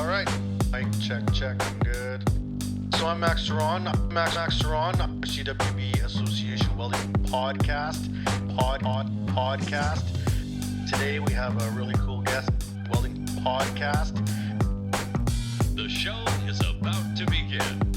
All right. Mic check. I'm good. So I'm Max Ceron. CWB Association Welding podcast. Today we have a really cool guest. Welding podcast. The show is about to begin.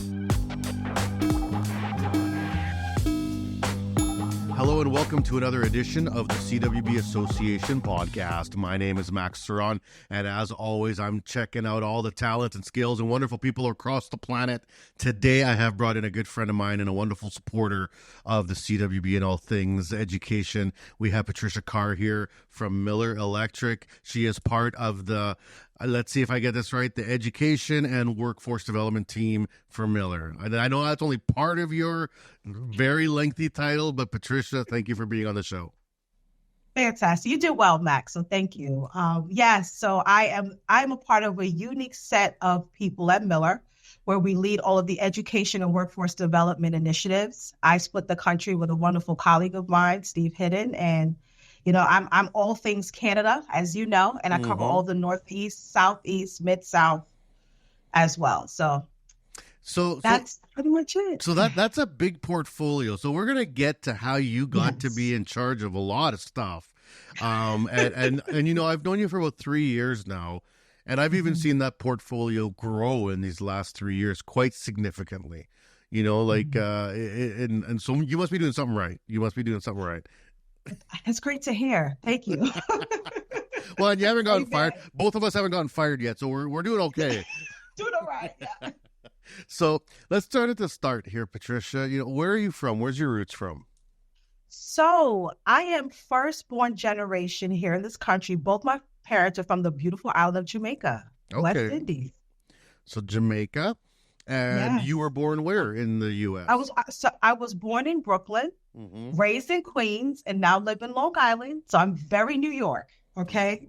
Hello and welcome to another edition of the CWB Association podcast. My name is Max Ceron, and as always, I'm checking out all the talent and skills and wonderful people across the planet. Today, I have brought in a good friend of mine and a wonderful supporter of the CWB and all things education. We have Patricia Carr here from Miller Electric. She is part of the let's see if I get this right, the education and workforce development team for Miller. I know that's only part of your very lengthy title, but Patricia, thank you for being on the show. Fantastic. You did well, Max. So thank you. Yes. So I'm a part of a unique set of people at Miller where we lead all of the education and workforce development initiatives. I split the country with a wonderful colleague of mine, Steve Hidden, and I'm all things Canada, as you know, and I cover all the Northeast, Southeast, Mid-South as well. So that's pretty much it. So that's a big portfolio. So we're going to get to how you got to be in charge of a lot of stuff. And I've known you for about 3 years now, and I've even seen that portfolio grow in these last 3 years quite significantly. And so you must be doing something right. That's great to hear. Thank you. Well, and you haven't gotten fired. Both of us haven't gotten fired yet, so we're doing okay. Doing all right, yeah. So let's start at the start here, Patricia. Where are you from? Where's your roots from? So I am firstborn generation here in this country. Both my parents are from the beautiful island of Jamaica, West Indies. So Jamaica. And you were born where in the U.S.? I was born in Brooklyn, raised in Queens, and now live in Long Island. So I'm very New York, okay?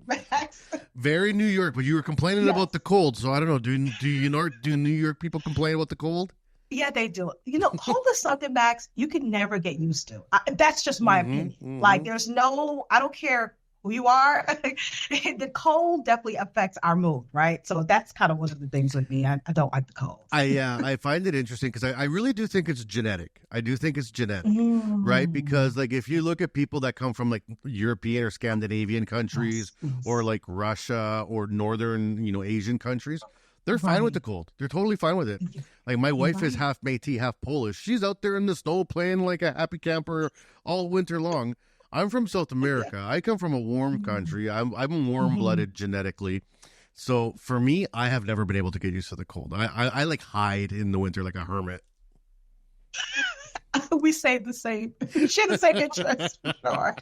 Very New York, but you were complaining about the cold. So I don't know. Do New York people complain about the cold? Yeah, they do. Cold is something, Max, you can never get used to. That's just my opinion. Like, I don't care who you are. The cold definitely affects our mood, right? So that's kind of one of the things with me. I don't like the cold. I find it interesting because I really do think it's genetic. Right? Because if you look at people that come from European or Scandinavian countries or Russia or northern, Asian countries, they're fine with the cold. They're totally fine with it. My wife is half Métis, half Polish. She's out there in the snow playing like a happy camper all winter long. I'm from South America. I come from a warm country. I'm warm-blooded genetically. So for me, I have never been able to get used to the cold. I hide in the winter like a hermit. We say the same. We share the same interests, for sure.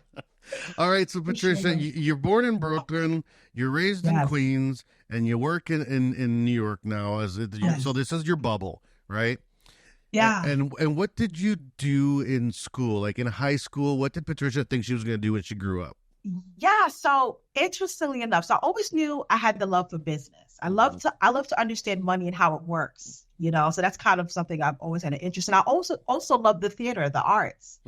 All right. So Patricia, you're born in Brooklyn. You're raised in Queens, and you work in New York now. So this is your bubble, right? Yeah. And what did you do in school? In high school, what did Patricia think she was going to do when she grew up? Yeah. So interestingly enough, I always knew I had the love for business. I love to understand money and how it works, so that's kind of something I've always had an interest in. I also love the theater, the arts.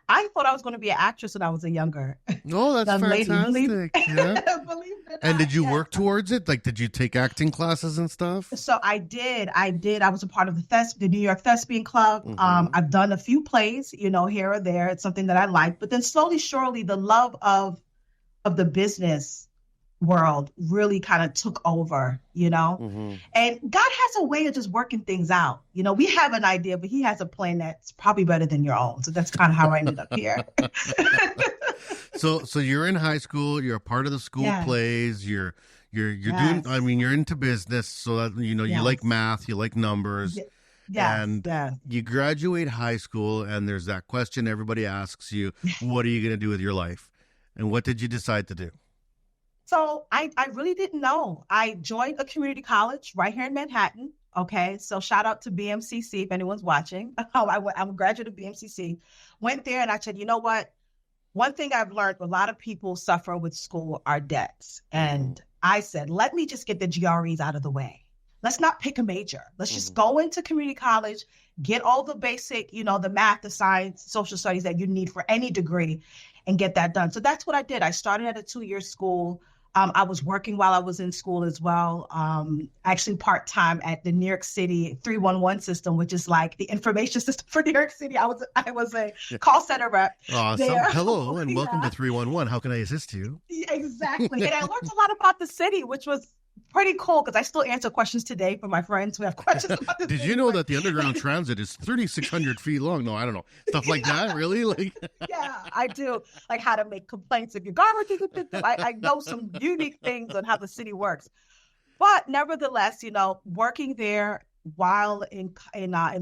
I thought I was going to be an actress when I was younger. Oh, that's fantastic. And did you work towards it? Did you take acting classes and stuff? So I did. I was a part of the New York Thespian Club. I've done a few plays, here or there. It's something that I like. But then slowly, surely, the love of the business world really kind of took over, and God has a way of just working things out. We have an idea, but he has a plan that's probably better than your own. So that's kind of how I ended up here. So you're in high school, you're a part of the school plays, you're doing, you're into business. So that, you like math, you like numbers. You graduate high school and there's that question everybody asks you, what are you going to do with your life? And what did you decide to do? So I really didn't know. I joined a community college right here in Manhattan. Okay. So shout out to BMCC if anyone's watching. I'm a graduate of BMCC. Went there and I said, you know what? One thing I've learned, a lot of people suffer with school are debts. And I said, let me just get the GREs out of the way. Let's not pick a major. Let's just go into community college, get all the basic, the math, the science, social studies that you need for any degree and get that done. So that's what I did. I started at a 2-year school. I was working while I was in school as well. Actually part-time at the New York City 311 system, which is like the information system for New York City. I was a call center rep there. Hello and welcome to 311. How can I assist you? Yeah, exactly. And I learned a lot about the city, which was pretty cool because I still answer questions today from my friends who have questions about the Did city. you know that the underground transit is 3,600 feet long? No, I don't know. Stuff like that, really? Like, Yeah, I do. Like how to make complaints if your garbage is I know some unique things on how the city works. But nevertheless, working there while in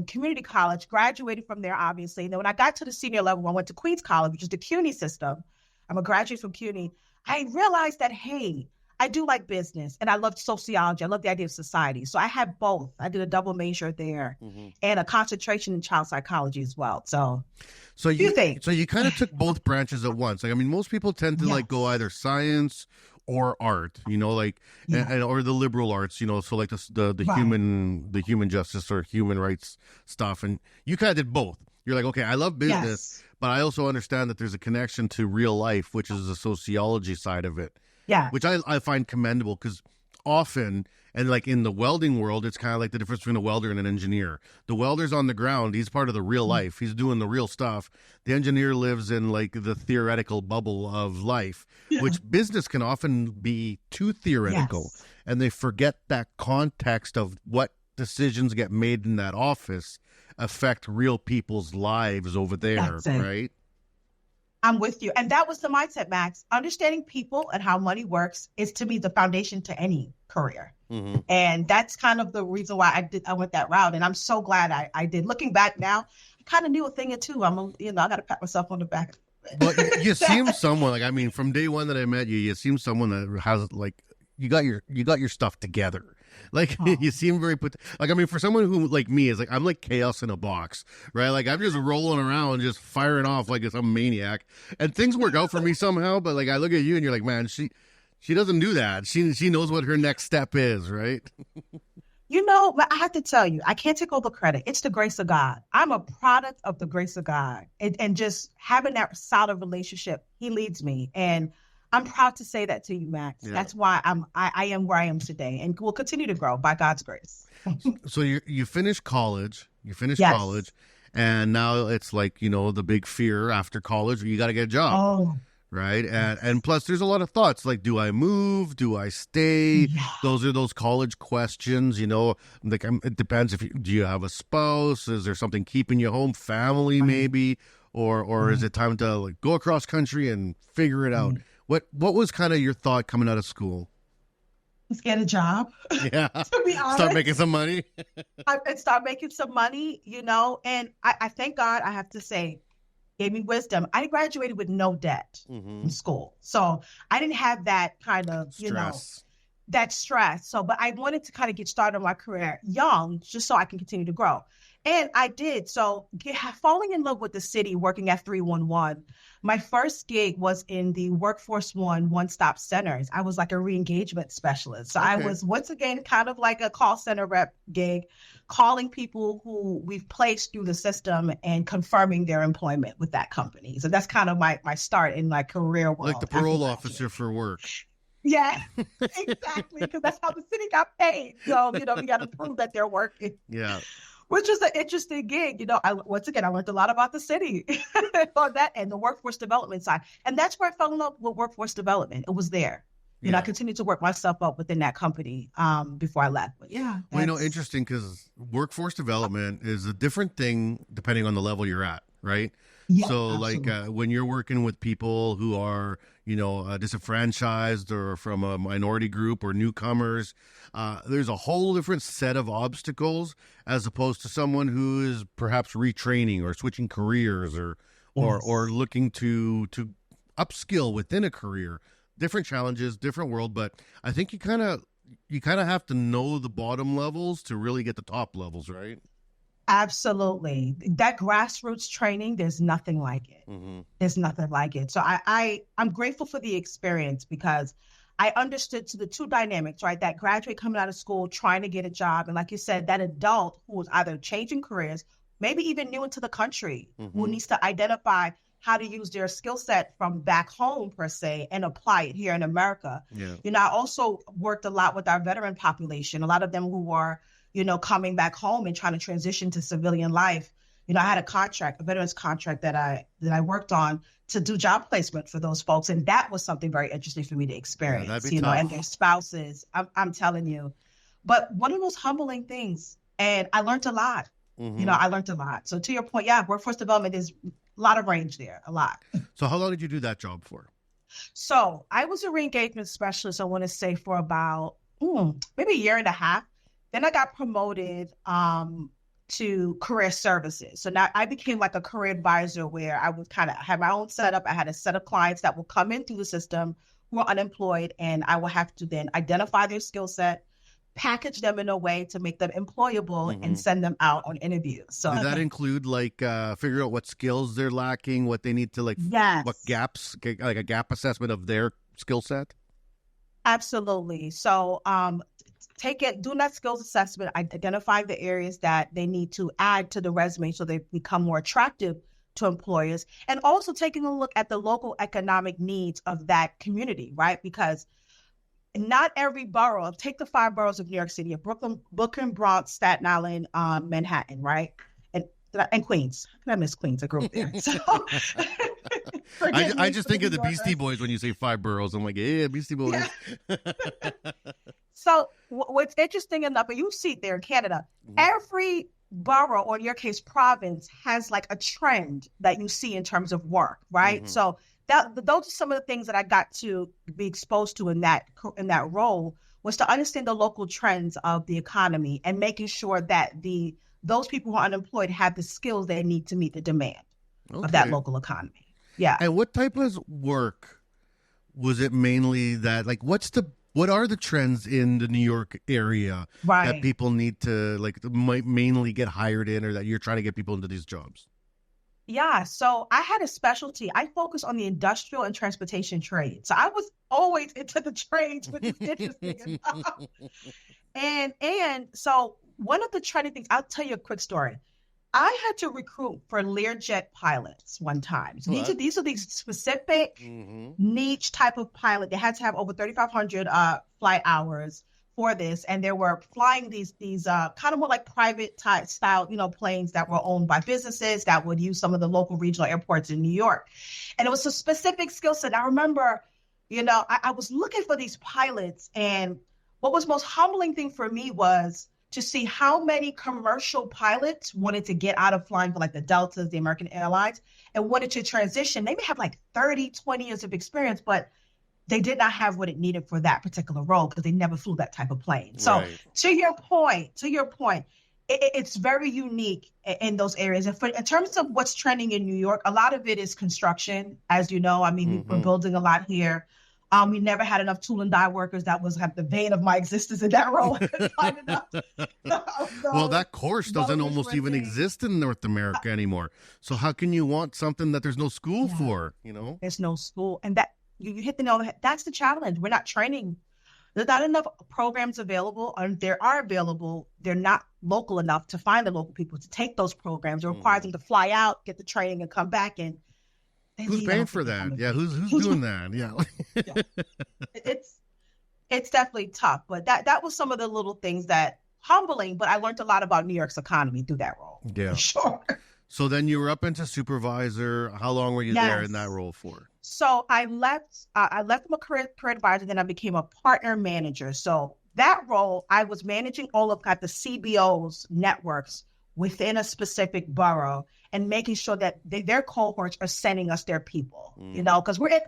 community college, graduated from there, obviously. And then when I got to the senior level, I went to Queens College, which is the CUNY system. I'm a graduate from CUNY. I realized that, hey, I do like business and I love sociology. I love the idea of society. So I had both. I did a double major there and a concentration in child psychology as well. So you kind of took both branches at once. Like, I mean, most people tend to like go either science or art, and, or the liberal arts, so like the human justice or human rights stuff. And you kind of did both. You're like, okay, I love business, but I also understand that there's a connection to real life, which is the sociology side of it. Yeah. Which I find commendable because often, and like in the welding world, it's kind of like the difference between a welder and an engineer. The welder's on the ground. He's part of the real life. He's doing the real stuff. The engineer lives in like the theoretical bubble of life, which business can often be too theoretical. Yes. And they forget that context of what decisions get made in that office affect real people's lives over there, right? I'm with you. And that was the mindset, Max. Understanding people and how money works is, to me, the foundation to any career. And that's kind of the reason why I went that route. And I'm so glad I did. Looking back now, I kind of knew a thing or two. I got to pat myself on the back. But you seem someone, like, I mean, from day one that I met you, you seem someone that has, like, you got your stuff together. Like, you seem very like, I mean, for someone who like me is like, I'm like chaos in a box, right? Like, I'm just rolling around, just firing off like some maniac, and things work out for me somehow. But like, I look at you and you're like, man, she doesn't do that. She knows what her next step is, right? I have to tell you, I can't take all the credit. It's the grace of God. I'm a product of the grace of God, and just having that solid relationship. He leads me, and I'm proud to say that to you, Max. Yeah. That's why I am where I am today, and will continue to grow by God's grace. So you finished college. College, and now it's like, the big fear after college, you got to get a job, right? And plus, there's a lot of thoughts like, do I move? Do I stay? Yeah. Those are those college questions, Like, it depends do you have a spouse? Is there something keeping you home? Family, maybe, or is it time to like go across country and figure it out? What was kind of your thought coming out of school? Let's get a job. Yeah. To be honest. Start making some money. Start making some money, and I thank God, I have to say, gave me wisdom. I graduated with no debt in school. So I didn't have that kind of, stress. That stress. So, but I wanted to kind of get started on my career young, just so I can continue to grow. And I did. So falling in love with the city, working at 311, my first gig was in the Workforce one-stop centers. I was like a re-engagement specialist. So I was, once again, kind of like a call center rep gig, calling people who we've placed through the system and confirming their employment with that company. So that's kind of my start in my career world. Like the parole officer for work. Yeah, exactly. Because that's how the city got paid. So, we got to prove that they're working. Yeah. Which is an interesting gig. I learned a lot about the city on that and the workforce development side. And that's where I fell in love with workforce development. It was there. I continued to work myself up within that company before I left. But well, interesting, because workforce development is a different thing depending on the level you're at, right? Yeah, so absolutely. Like when you're working with people who are, disenfranchised or from a minority group or newcomers, there's a whole different set of obstacles as opposed to someone who is perhaps retraining or switching careers or looking to upskill within a career. Different challenges, different world, but I think you kind of have to know the bottom levels to really get the top levels, right? Absolutely. That grassroots training, there's nothing like it. There's nothing like it. So I'm grateful for the experience because I understood to the two dynamics, right? That graduate coming out of school, trying to get a job. And like you said, that adult who was either changing careers, maybe even new into the country, who needs to identify how to use their skill set from back home per se and apply it here in America. Yeah. I also worked a lot with our veteran population, a lot of them who are, coming back home and trying to transition to civilian life. I had a veterans contract that I worked on to do job placement for those folks. And that was something very interesting for me to experience, that'd be tough. And their spouses, I'm telling you. But one of those humbling things, and I learned a lot. Mm-hmm. I learned a lot. So to your point, workforce development is a lot of range there, a lot. So how long did you do that job for? So I was a re-engagement specialist, I want to say, for about maybe a year and a half. Then I got promoted to career services. So now I became like a career advisor where I would kind of have my own setup. I had a set of clients that will come in through the system who are unemployed, and I will have to then identify their skill set, package them in a way to make them employable, and send them out on interviews. So does that include figure out what skills they're lacking, what they need to what gaps, like a gap assessment of their skill set? Absolutely. So doing that skills assessment, identify the areas that they need to add to the resume so they become more attractive to employers, and also taking a look at the local economic needs of that community, right? Because not every borough, take the 5 boroughs of New York City, Brooklyn, Bronx, Staten Island, Manhattan, right? And Queens. I miss Queens. I grew up there. So, I just think of the Beastie Boys when you say 5 boroughs. I'm like, yeah, Beastie Boys. Yeah. So what's interesting enough, and you see it there in Canada, every borough, or in your case, province, has like a trend that you see in terms of work, right? So those are some of the things that I got to be exposed to in that role, was to understand the local trends of the economy and making sure that those people who are unemployed have the skills they need to meet the demand of that local economy. Yeah. And what type of work was it mainly that, what are the trends in the New York area that people need to might mainly get hired in, or that you're trying to get people into these jobs? Yeah, so I had a specialty. I focused on the industrial and transportation trade. So I was always into the trades, which is interesting enough. And so one of the trending things, I'll tell you a quick story. I had to recruit for Learjet pilots one time. So these are these specific niche type of pilot. They had to have over 3,500 flight hours for this, and they were flying these kind of more like private type style, planes that were owned by businesses that would use some of the local regional airports in New York. And it was a specific skill set. I remember, I was looking for these pilots, and what was most humbling thing for me was to see how many commercial pilots wanted to get out of flying for the Deltas, the American Airlines, and wanted to transition. They may have 30, 20 years of experience, but they did not have what it needed for that particular role because they never flew that type of plane. So to your point, it's very unique in those areas. And in terms of what's trending in New York, a lot of it is construction, as you know. I mean, we're building a lot here. We never had enough tool and die workers. That was the vein of my existence in that role. Well, that course doesn't almost even exist in North America anymore. So how can you want something that there's no school for, There's no school. And that you hit the nail on the head. That's the challenge. We're not training. There's not enough programs available, and there are available. They're not local enough to find the local people to take those programs. It requires them to fly out, get the training, and come back. And who's paying for that? Yeah, who's doing that? Yeah. It's definitely tough, but that was some of the little things that humbling, but I learned a lot about New York's economy through that role. Yeah. For sure. So then you were up into supervisor. How long were you there in that role for? So I left from a career advisor, then I became a partner manager. So that role, I was managing all of the CBO's networks within a specific borough and making sure that their cohorts are sending us their people, because we're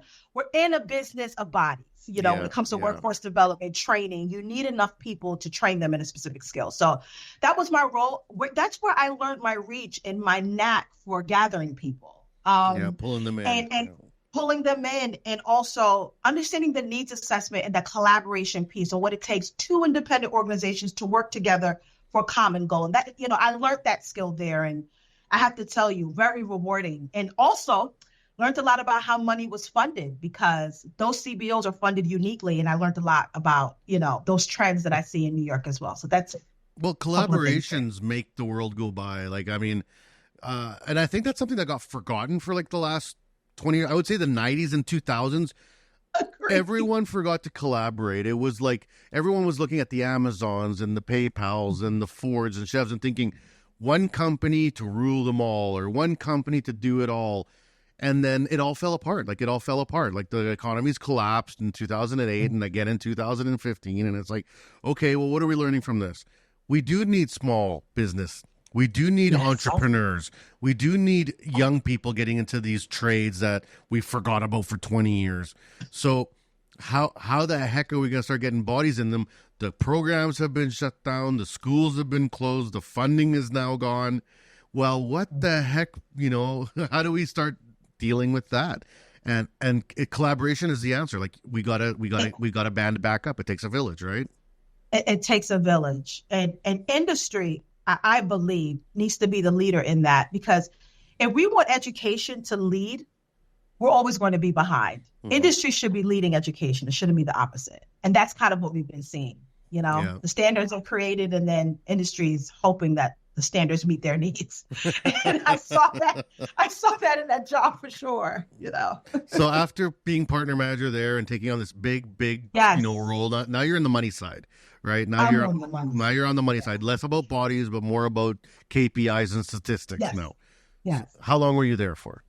in a business of bodies, when it comes to workforce development, training, you need enough people to train them in a specific skill. So that was my role. That's where I learned my reach and my knack for gathering people. Pulling them in. And pulling them in, and also understanding the needs assessment and the collaboration piece, or what it takes 2 independent organizations to work together for a common goal. And that, I learned that skill there, and I have to tell you, very rewarding. And also learned a lot about how money was funded, because those CBOs are funded uniquely. And I learned a lot about, those trends that I see in New York as well. So that's collaborations make the world go by. And I think that's something that got forgotten for the last 20, I would say the 90s and 2000s, Agree. everyone forgot to collaborate. It was like everyone was looking at the Amazons and the PayPals and the Fords and Chevs and thinking one company to rule them all or one company to do it all. And then it all fell apart. Like the economies collapsed in 2008 and again in 2015. And it's like, okay, well, what are we learning from this? We do need small business. We do need entrepreneurs. We do need young people getting into these trades that we forgot about for 20 years. So how the heck are we going to start getting bodies in them? The programs have been shut down. The schools have been closed. The funding is now gone. Well, what the heck, how do we start dealing with that? And collaboration is the answer. Like we gotta band back up. It takes a village, right? It takes a village, and industry, I believe, needs to be the leader in that, because if we want education to lead, we're always going to be behind. Mm-hmm. Industry should be leading education. It shouldn't be the opposite. And that's kind of what we've been seeing. The standards are created and then industry's hoping that the standards meet their needs. And I saw that in that job for sure, So after being partner manager there and taking on this big, role, now you're in the money side, right? Now you're on the money side, less about bodies, but more about KPIs and statistics now. Yes. How long were you there for?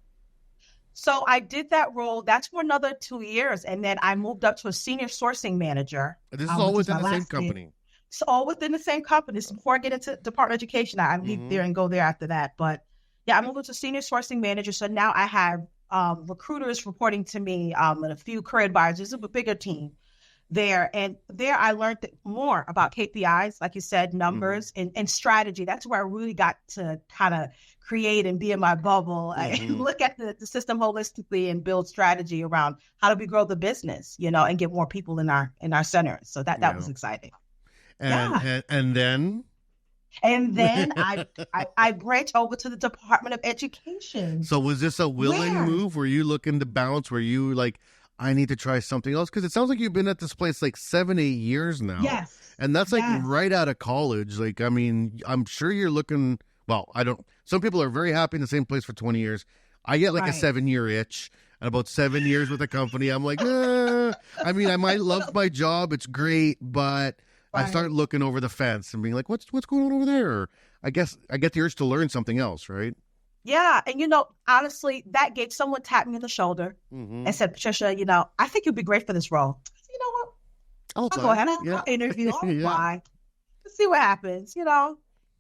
So I did that role. That's for another 2 years. And then I moved up to a senior sourcing manager. This is all within the same company. It's all within the same company. So before I get into Department of Education, I leave there and go there after that. But yeah, I moved up to senior sourcing manager. So now I have recruiters reporting to me and a few career advisors of a bigger team there. And there I learned more about KPIs, like you said, numbers and strategy. That's where I really got to kind of create and be in my bubble. I look at the system holistically and build strategy around how do we grow the business, and get more people in our centers. So that was exciting. And then I branched over to the Department of Education. So was this a willing move? Were you looking to bounce? Were you like, I need to try something else? Because it sounds like you've been at this place like 7-8 years now. Yes. And that's like right out of college. Like, I mean, I'm sure you're looking, some people are very happy in the same place for 20 years. I get like a 7-year itch. And about 7 years with a company, I'm like, I mean, I might love my job. It's great, but I start looking over the fence and being like, what's going on over there? I guess I get the urge to learn something else, right? Yeah. And, honestly, that gave someone tapped me on the shoulder and said, Patricia, I think you'd be great for this role. I said, you know what? I'll go ahead and I'll interview. I'll apply. Let's see what happens,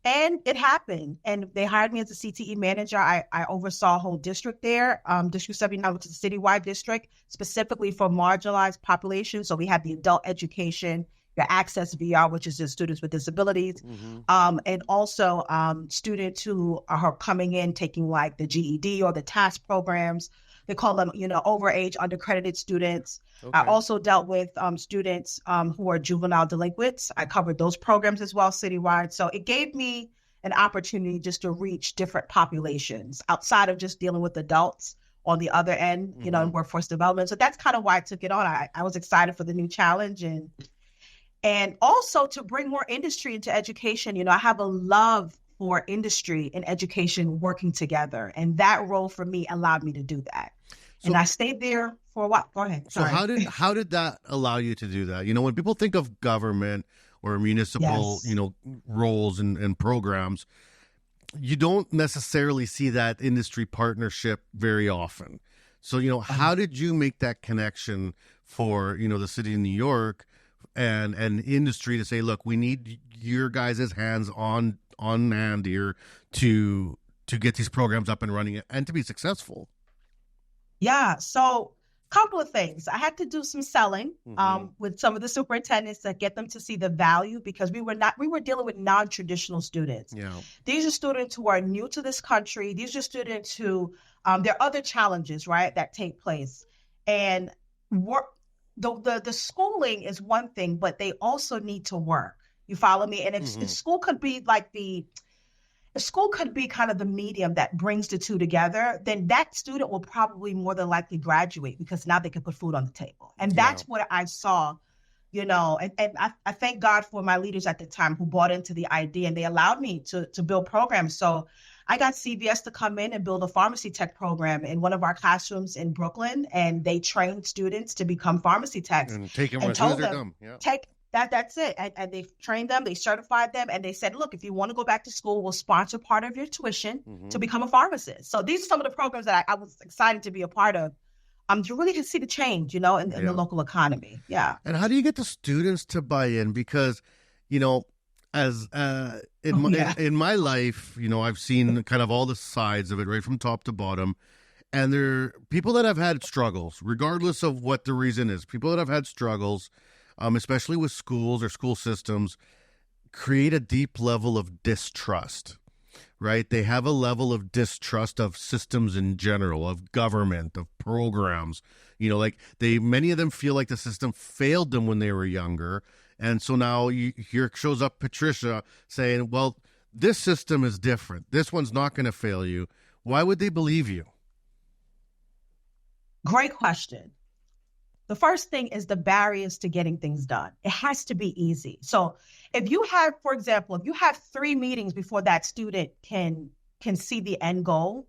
And it happened. And they hired me as a CTE manager. I oversaw a whole district there, District 79, which is a citywide district, specifically for marginalized populations. So we had the adult education, your Access VR, which is the students with disabilities, and also students who are coming in taking like the GED or the TASK programs. They call them, overage, undercredited students. Okay. I also dealt with students who are juvenile delinquents. I covered those programs as well citywide. So it gave me an opportunity just to reach different populations outside of just dealing with adults on the other end, in workforce development. So that's kind of why I took it on. I was excited for the new challenge and also to bring more industry into education. I have a love for industry and education working together. And that role for me allowed me to do that. And I stayed there for a while. Go ahead. Sorry. So how did that allow you to do that? When people think of government or municipal, roles and programs, you don't necessarily see that industry partnership very often. So, how did you make that connection for, the city of New York and industry to say, look, we need your guys' hands on hand here to get these programs up and running and to be succursual? Yeah. So a couple of things. I had to do some selling with some of the superintendents to get them to see the value, because we were dealing with non-traditional students. Yeah. These are students who are new to this country. These are students who there are other challenges, right, that take place. And the schooling is one thing, but they also need to work. You follow me? And if school could be kind of the medium that brings the two together, then that student will probably more than likely graduate, because now they can put food on the table. And that's what I saw, and I thank God for my leaders at the time who bought into the idea, and they allowed me to build programs. So I got CVS to come in and build a pharmacy tech program in one of our classrooms in Brooklyn, and they trained students to become pharmacy techs And take them and as soon as told they're them, done. Yeah. take that's it. And they trained them, they certified them, and they said, look, if you want to go back to school, we'll sponsor part of your tuition to become a pharmacist. So these are some of the programs that I was excited to be a part of. To really to see the change, in the local economy. Yeah. And how do you get the students to buy in? Because, as in my life, I've seen kind of all the sides of it, right from top to bottom. And there are people that have had struggles, regardless of what the reason is. People that have had struggles, especially with schools or school systems, create a deep level of distrust, right? They have a level of distrust of systems in general, of government, of programs. Many of them feel like the system failed them when they were younger. And so now here shows up Patricia saying, well, this system is different. This one's not going to fail you. Why would they believe you? Great question. The first thing is the barriers to getting things done. It has to be easy. So if you have, for example, 3 meetings before that student can see the end goal,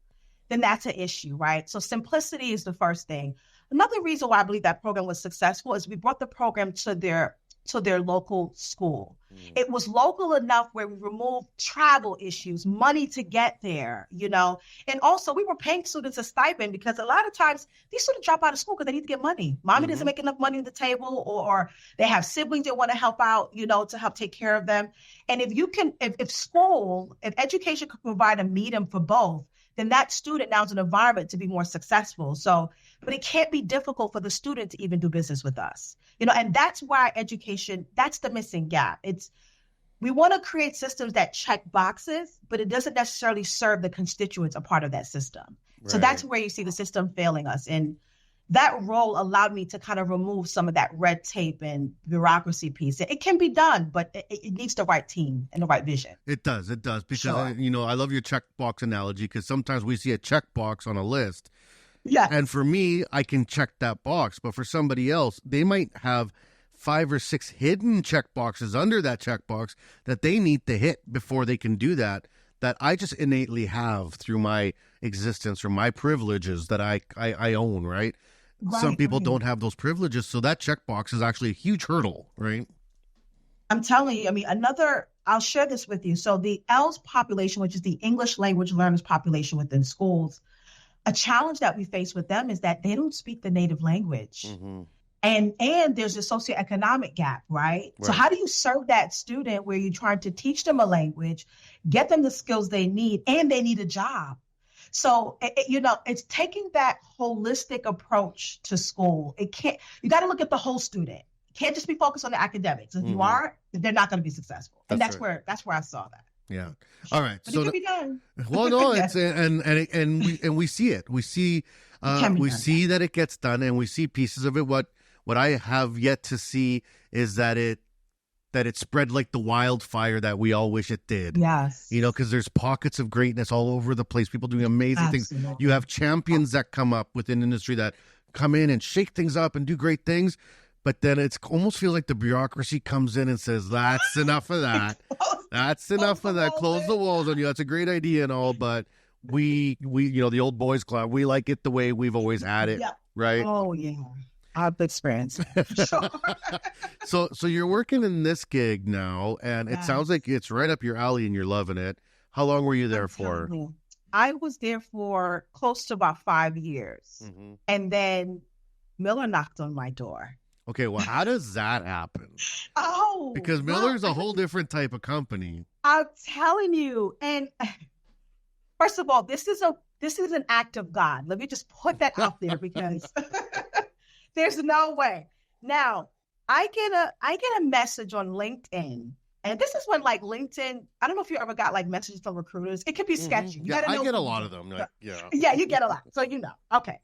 then that's an issue, right? So simplicity is the first thing. Another reason why I believe that program was successful is we brought the program to their local school. It was local enough where we removed travel issues, money to get there, and also we were paying students a stipend because a lot of times these students drop out of school because they need to get money. Mommy doesn't make enough money on the table, or they have siblings that want to help out, to help take care of them. And if education could provide a medium for both, then that student now is an environment to be more successful. But it can't be difficult for the student to even do business with us, and that's why education, that's the missing gap. We want to create systems that check boxes, but it doesn't necessarily serve the constituents a part of that system. Right. So that's where you see the system failing us. And that role allowed me to kind of remove some of that red tape and bureaucracy piece. It can be done, but it needs the right team and the right vision. It does. Because, sure. I love your checkbox analogy, because sometimes we see a checkbox on a list. Yeah. And for me, I can check that box. But for somebody else, they might have 5 or 6 hidden checkboxes under that checkbox that they need to hit before they can do that I just innately have through my existence or my privileges that I own, right? Some people don't have those privileges, so that checkbox is actually a huge hurdle, right? I'm telling you, I'll share this with you. So the ELS population, which is the English language learners population within schools, a challenge that we face with them is that they don't speak the native language. And there's a socioeconomic gap, right? So how do you serve that student where you're trying to teach them a language, get them the skills they need, and they need a job? So, it's taking that holistic approach to school. You got to look at the whole student. You can't just be focused on the academics. If you are, they're not going to be successful. And that's where I saw that. Yeah. All right. But it can be done. Well, no, it's and we see it. We see that it gets done, and we see pieces of it. What I have yet to see is that it spread like the wildfire that we all wish it did. Yes. Because there's pockets of greatness all over the place. People doing amazing things. You have champions that come up within industry that come in and shake things up and do great things. But then it's almost feels like the bureaucracy comes in and says, that's enough of that. That's enough of that. Close the walls on you. That's a great idea and all. But we the old boys club, we like it the way we've always had it. Yeah. Right. Oh, yeah. I've experienced. Sure. So you're working in this gig now, and it sounds like it's right up your alley and you're loving it. How long were you there for? I was there for close to about 5 years. And then Miller knocked on my door. Okay, well, how does that happen? Because Miller's a whole different type of company. I'm telling you. And first of all, this is an act of God. Let me just put that out there because there's no way. Now, I get a message on LinkedIn, and this is when LinkedIn, I don't know if you ever got messages from recruiters. It could be sketchy. You I get a lot of them. Yeah, you get a lot. So Okay.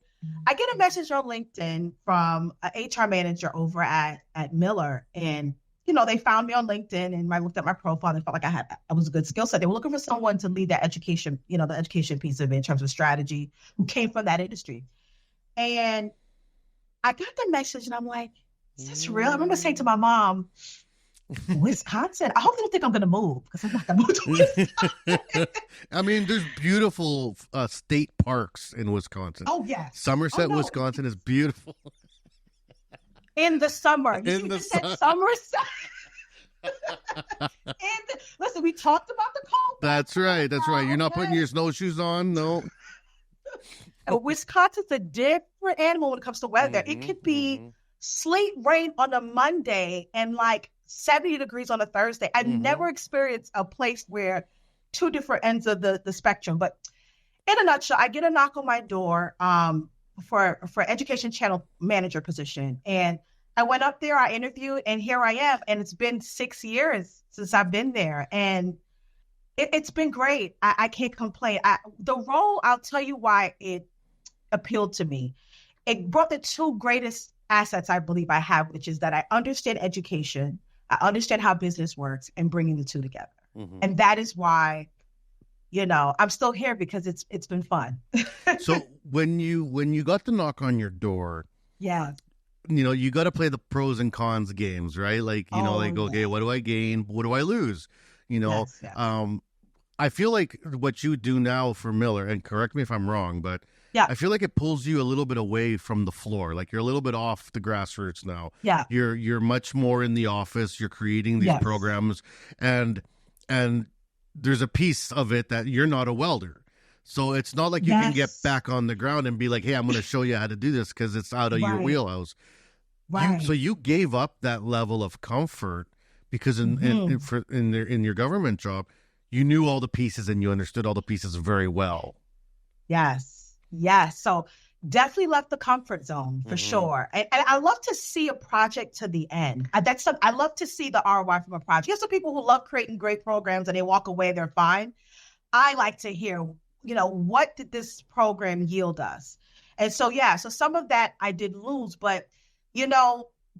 I get a message on LinkedIn from an HR manager over at Miller, and they found me on LinkedIn, and I looked at my profile and felt like I was a good skill set. They were looking for someone to lead that education, the education piece of it in terms of strategy, who came from that industry. And I got the message and I'm like, is this real? I remember saying to my mom, Wisconsin. I hope they don't think I'm going to move because I'm not going to move to Wisconsin. I mean, there's beautiful state parks in Wisconsin. Oh, yes. Somerset, Oh, no. Wisconsin is beautiful. In the summer. You In see, the you said sun. Somerset. Listen, we talked about the cold. That's right. That's right. You're not putting your snowshoes on. No. Wisconsin's a different animal when it comes to weather. It could be sleet, rain on a Monday and like 70 degrees on a Thursday. I've never experienced a place where two different ends of the spectrum. But in a nutshell, I get a knock on my door for education channel manager position. And I went up there, I interviewed, and here I am. And it's been 6 years since I've been there. And it's been great. I can't complain. The role, I'll tell you why it appealed to me. It brought the two greatest assets I believe I have, which is that I understand education, I understand how business works, and bringing the two together. And that is why, I'm still here because it's been fun. So when you got the knock on your door, Yeah. You got to play the pros and cons games, right? Like, they go, okay, what do I gain? What do I lose? Yes. I feel like what you do now for Miller, and correct me if I'm wrong, but Yeah. I feel like it pulls you a little bit away from the floor. Like you're a little bit off the grassroots now. Yeah. You're much more in the office. You're creating these Yes. programs, and there's a piece of it that you're not a welder. So it's not like you can get Yes. back on the ground and be like, hey, I'm going to show you how to do this because it's out of your Right. wheelhouse. Right. So you gave up that level of comfort because in your government job, you knew all the pieces and you understood all the pieces very well. Yes. So definitely left the comfort zone for sure. And I love to see a project to the end. I love to see the ROI from a project. There's some people who love creating great programs and they walk away, they're fine. I like to hear, what did this program yield us? And so, so some of that I did lose, but,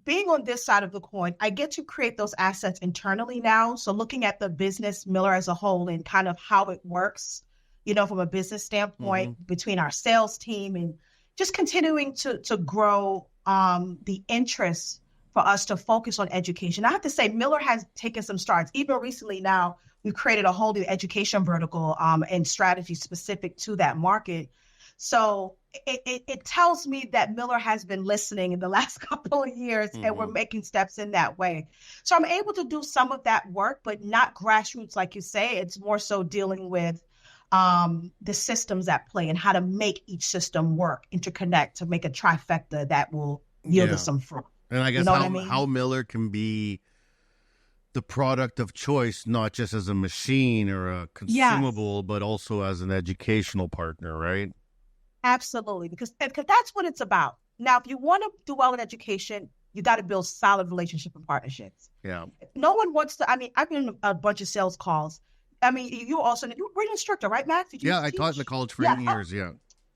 being on this side of the coin, I get to create those assets internally now. So looking at the business Miller as a whole and kind of how it works, from a business standpoint between our sales team and just continuing to grow the interest for us to focus on education. I have to say, Miller has taken some strides. Even recently now, we've created a whole new education vertical and strategy specific to that market. So it tells me that Miller has been listening in the last couple of years and we're making steps in that way. So I'm able to do some of that work, but not grassroots, like you say. It's more so dealing with the systems at play and how to make each system work, interconnect to make a trifecta that will yield us some fruit. And I guess how Miller can be the product of choice, not just as a machine or a consumable, but also as an educational partner, right? Absolutely, because that's what it's about. Now, if you want to do well in education, you got to build solid relationship and partnerships. Yeah. No one wants to, I've been in a bunch of sales you were an instructor, right, Max? Did you I taught in the college for 8 years,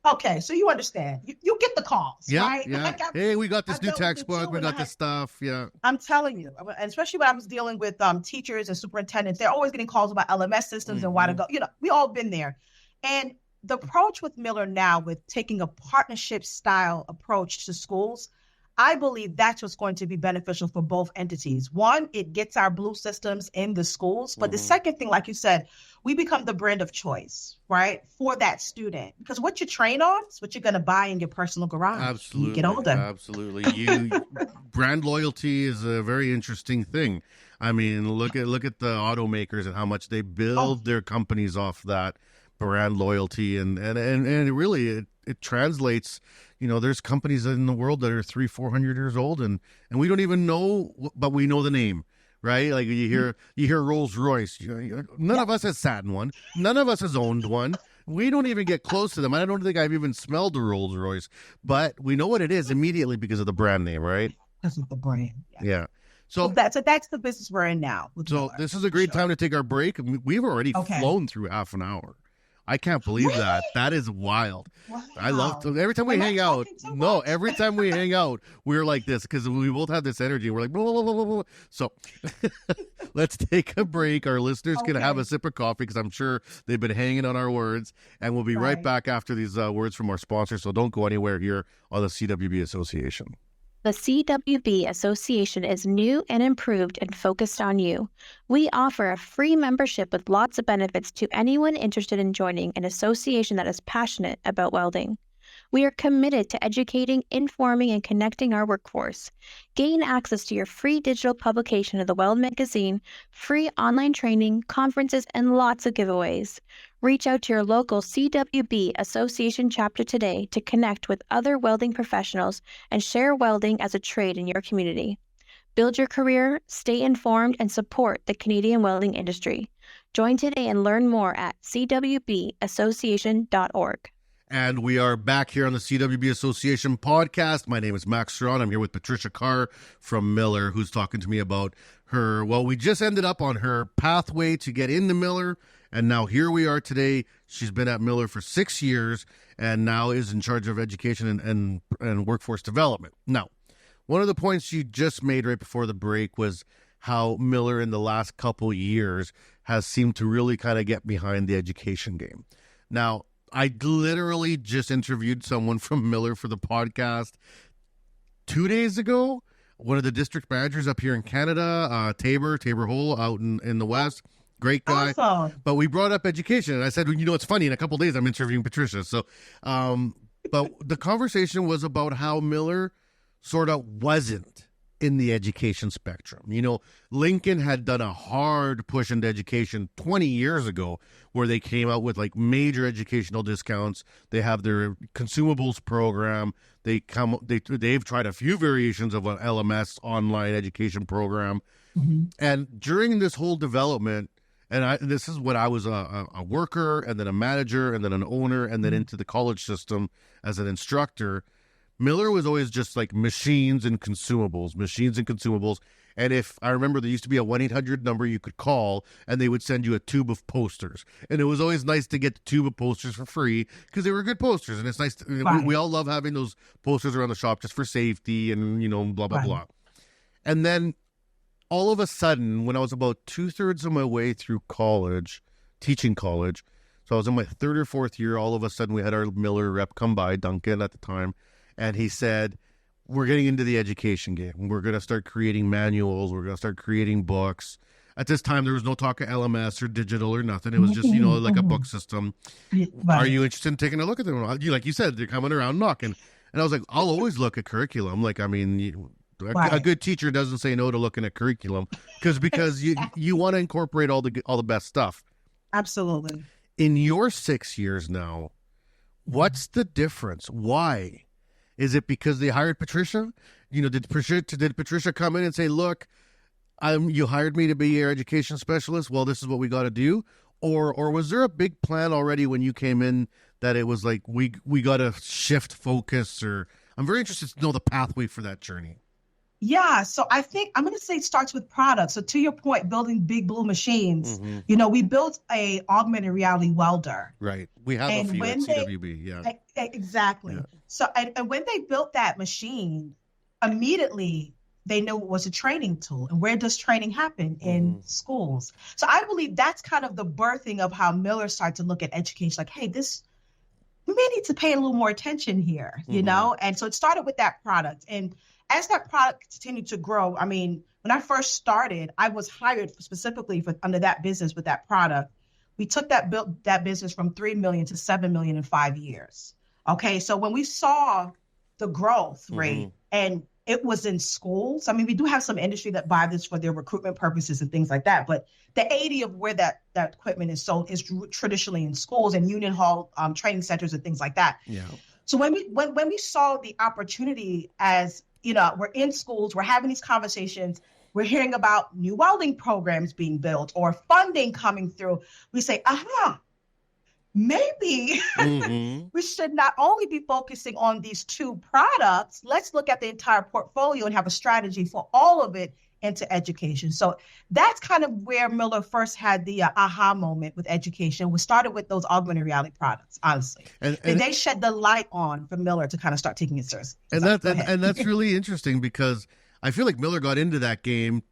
Okay, so you understand. You get the calls, right? Yeah. Hey, we got this new textbook. We got this stuff. Yeah. I'm telling you, and especially when I was dealing with teachers and superintendents, they're always getting calls about LMS systems and why to go. We all been there. And the approach with Miller now, with taking a partnership style approach to schools, I believe that's what's going to be beneficial for both entities. One, it gets our blue systems in the schools. But the second thing, like you said, we become the brand of choice, right, for that student. Because what you train on is what you're going to buy in your personal garage. Absolutely. When you get older. Absolutely. Brand loyalty is a very interesting thing. I mean, look at the automakers and how much they build their companies off that brand loyalty. And really, it translates. There's companies in the world that are 300-400 years old, and we don't even know, but we know the name, right? Like you hear Rolls Royce. None of us has sat in one. None of us has owned one. We don't even get close to them. I don't think I've even smelled a Rolls Royce, but we know what it is immediately because of the brand name, right? Because of the brand. Yeah. So that's the business we're in now. So this is a great time to take our break. We've already flown through half an hour. I can't believe that. That is wild. Wow. I love every time we hang out. No, every time we hang out, we're like this because we both have this energy. We're like, blah, blah, blah, blah, blah. So let's take a break. Our listeners can have a sip of coffee because I'm sure they've been hanging on our words. And we'll be right back after these words from our sponsor. So don't go anywhere here on the CWB Association. The CWB Association is new and improved and focused on you. We offer a free membership with lots of benefits to anyone interested in joining an association that is passionate about welding. We are committed to educating, informing, and connecting our workforce. Gain access to your free digital publication of the Weld magazine, free online training, conferences, and lots of giveaways. Reach out to your local CWB Association chapter today to connect with other welding professionals and share welding as a trade in your community. Build your career, stay informed, and support the Canadian welding industry. Join today and learn more at cwbassociation.org. And we are back here on the CWB Association podcast. My name is Max Ceron. I'm here with Patricia Carr from Miller, who's talking to me about her, well, we just ended up on her pathway to get into Miller, and now here we are today. She's been at Miller for 6 years and now is in charge of education and workforce development. Now, one of the points you just made right before the break was how Miller in the last couple years has seemed to really kind of get behind the education game. Now, I literally just interviewed someone from Miller for the podcast 2 days ago. One of the district managers up here in Canada, Tabor Hole out in the West. Great guy. Awesome. But we brought up education. And I said, well, you know, it's funny. In a couple of days, I'm interviewing Patricia. So, but the conversation was about how Miller sort of wasn't in the education spectrum. You know, Lincoln had done a hard push into education 20 years ago where they came out with like major educational discounts. They have their consumables program. They've tried a few variations of an LMS online education program. Mm-hmm. And during this whole development, this is when I was a worker and then a manager and then an owner and then into the college system as an instructor, Miller was always just like machines and consumables. And if I remember, there used to be a 1-800 number you could call and they would send you a tube of posters. And it was always nice to get the tube of posters for free because they were good posters. And it's nice. We all love having those posters around the shop just for safety and, you know, blah, blah, blah. And then all of a sudden, when I was about 2/3 of my way through college, teaching college, so I was in my 3rd or 4th year, all of a sudden we had our Miller rep come by, Duncan at the time, and he said, we're getting into the education game. We're going to start creating manuals. We're going to start creating books. At this time, there was no talk of LMS or digital or nothing. It was just, you know, like a book system. Are you interested in taking a look at them? Like you said, they're coming around knocking. And I was like, I'll always look at curriculum. Like, I mean, a good teacher doesn't say no to looking at curriculum because you want to incorporate all the best stuff. Absolutely. In your 6 years now, what's the difference? Why? Is it because they hired Patricia? You know, did Patricia come in and say, look, you hired me to be your education specialist. Well, this is what we got to do. Or was there a big plan already when you came in that it was like, we got to shift focus? Or I'm very interested to know the pathway for that journey. Yeah, so I think I'm going to say it starts with products. So to your point, building big blue machines, you know, we built a augmented reality welder. Right. We have a few at CWB. Yeah. Exactly. Yeah. So and when they built that machine, immediately they knew it was a training tool. And where does training happen? In schools. So I believe that's kind of the birthing of how Miller started to look at education. Like, hey, we may need to pay a little more attention here, you know? And so it started with that product. And as that product continued to grow, I mean, when I first started, I was hired specifically under that business with that product. We took that business from $3 million to $7 million in 5 years. Okay, so when we saw the growth rate, and it was in schools. I mean, we do have some industry that buy this for their recruitment purposes and things like that. But the 80 of where that equipment is sold is traditionally in schools and union hall training centers and things like that. Yeah. So when we saw the opportunity, as you know, we're in schools, we're having these conversations, we're hearing about new welding programs being built or funding coming through, we say, maybe we should not only be focusing on these two products, let's look at the entire portfolio and have a strategy for all of it into education. So that's kind of where Miller first had the aha moment with education. We started with those augmented reality products, honestly. And they shed the light on for Miller to kind of start taking it seriously. And that's really interesting because I feel like Miller got into that game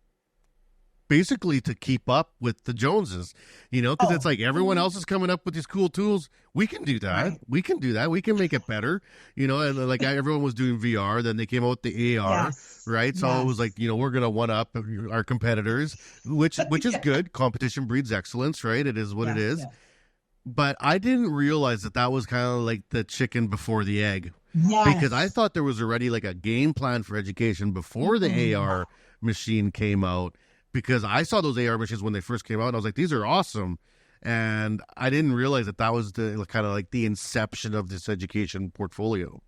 basically to keep up with the Joneses, because it's like everyone else is coming up with these cool tools. We can do that. Right. We can do that. We can make it better, and like everyone was doing VR, then they came out with the AR, Yes. right? So it was like, we're going to one up our competitors, which is good. Competition breeds excellence, right? It is what it is. Yeah. But I didn't realize that was kind of like the chicken before the egg. Yes. Because I thought there was already like a game plan for education before the AR machine came out, because I saw those AR machines when they first came out and I was like, these are awesome. And I didn't realize that was the kind of like the inception of this education portfolio.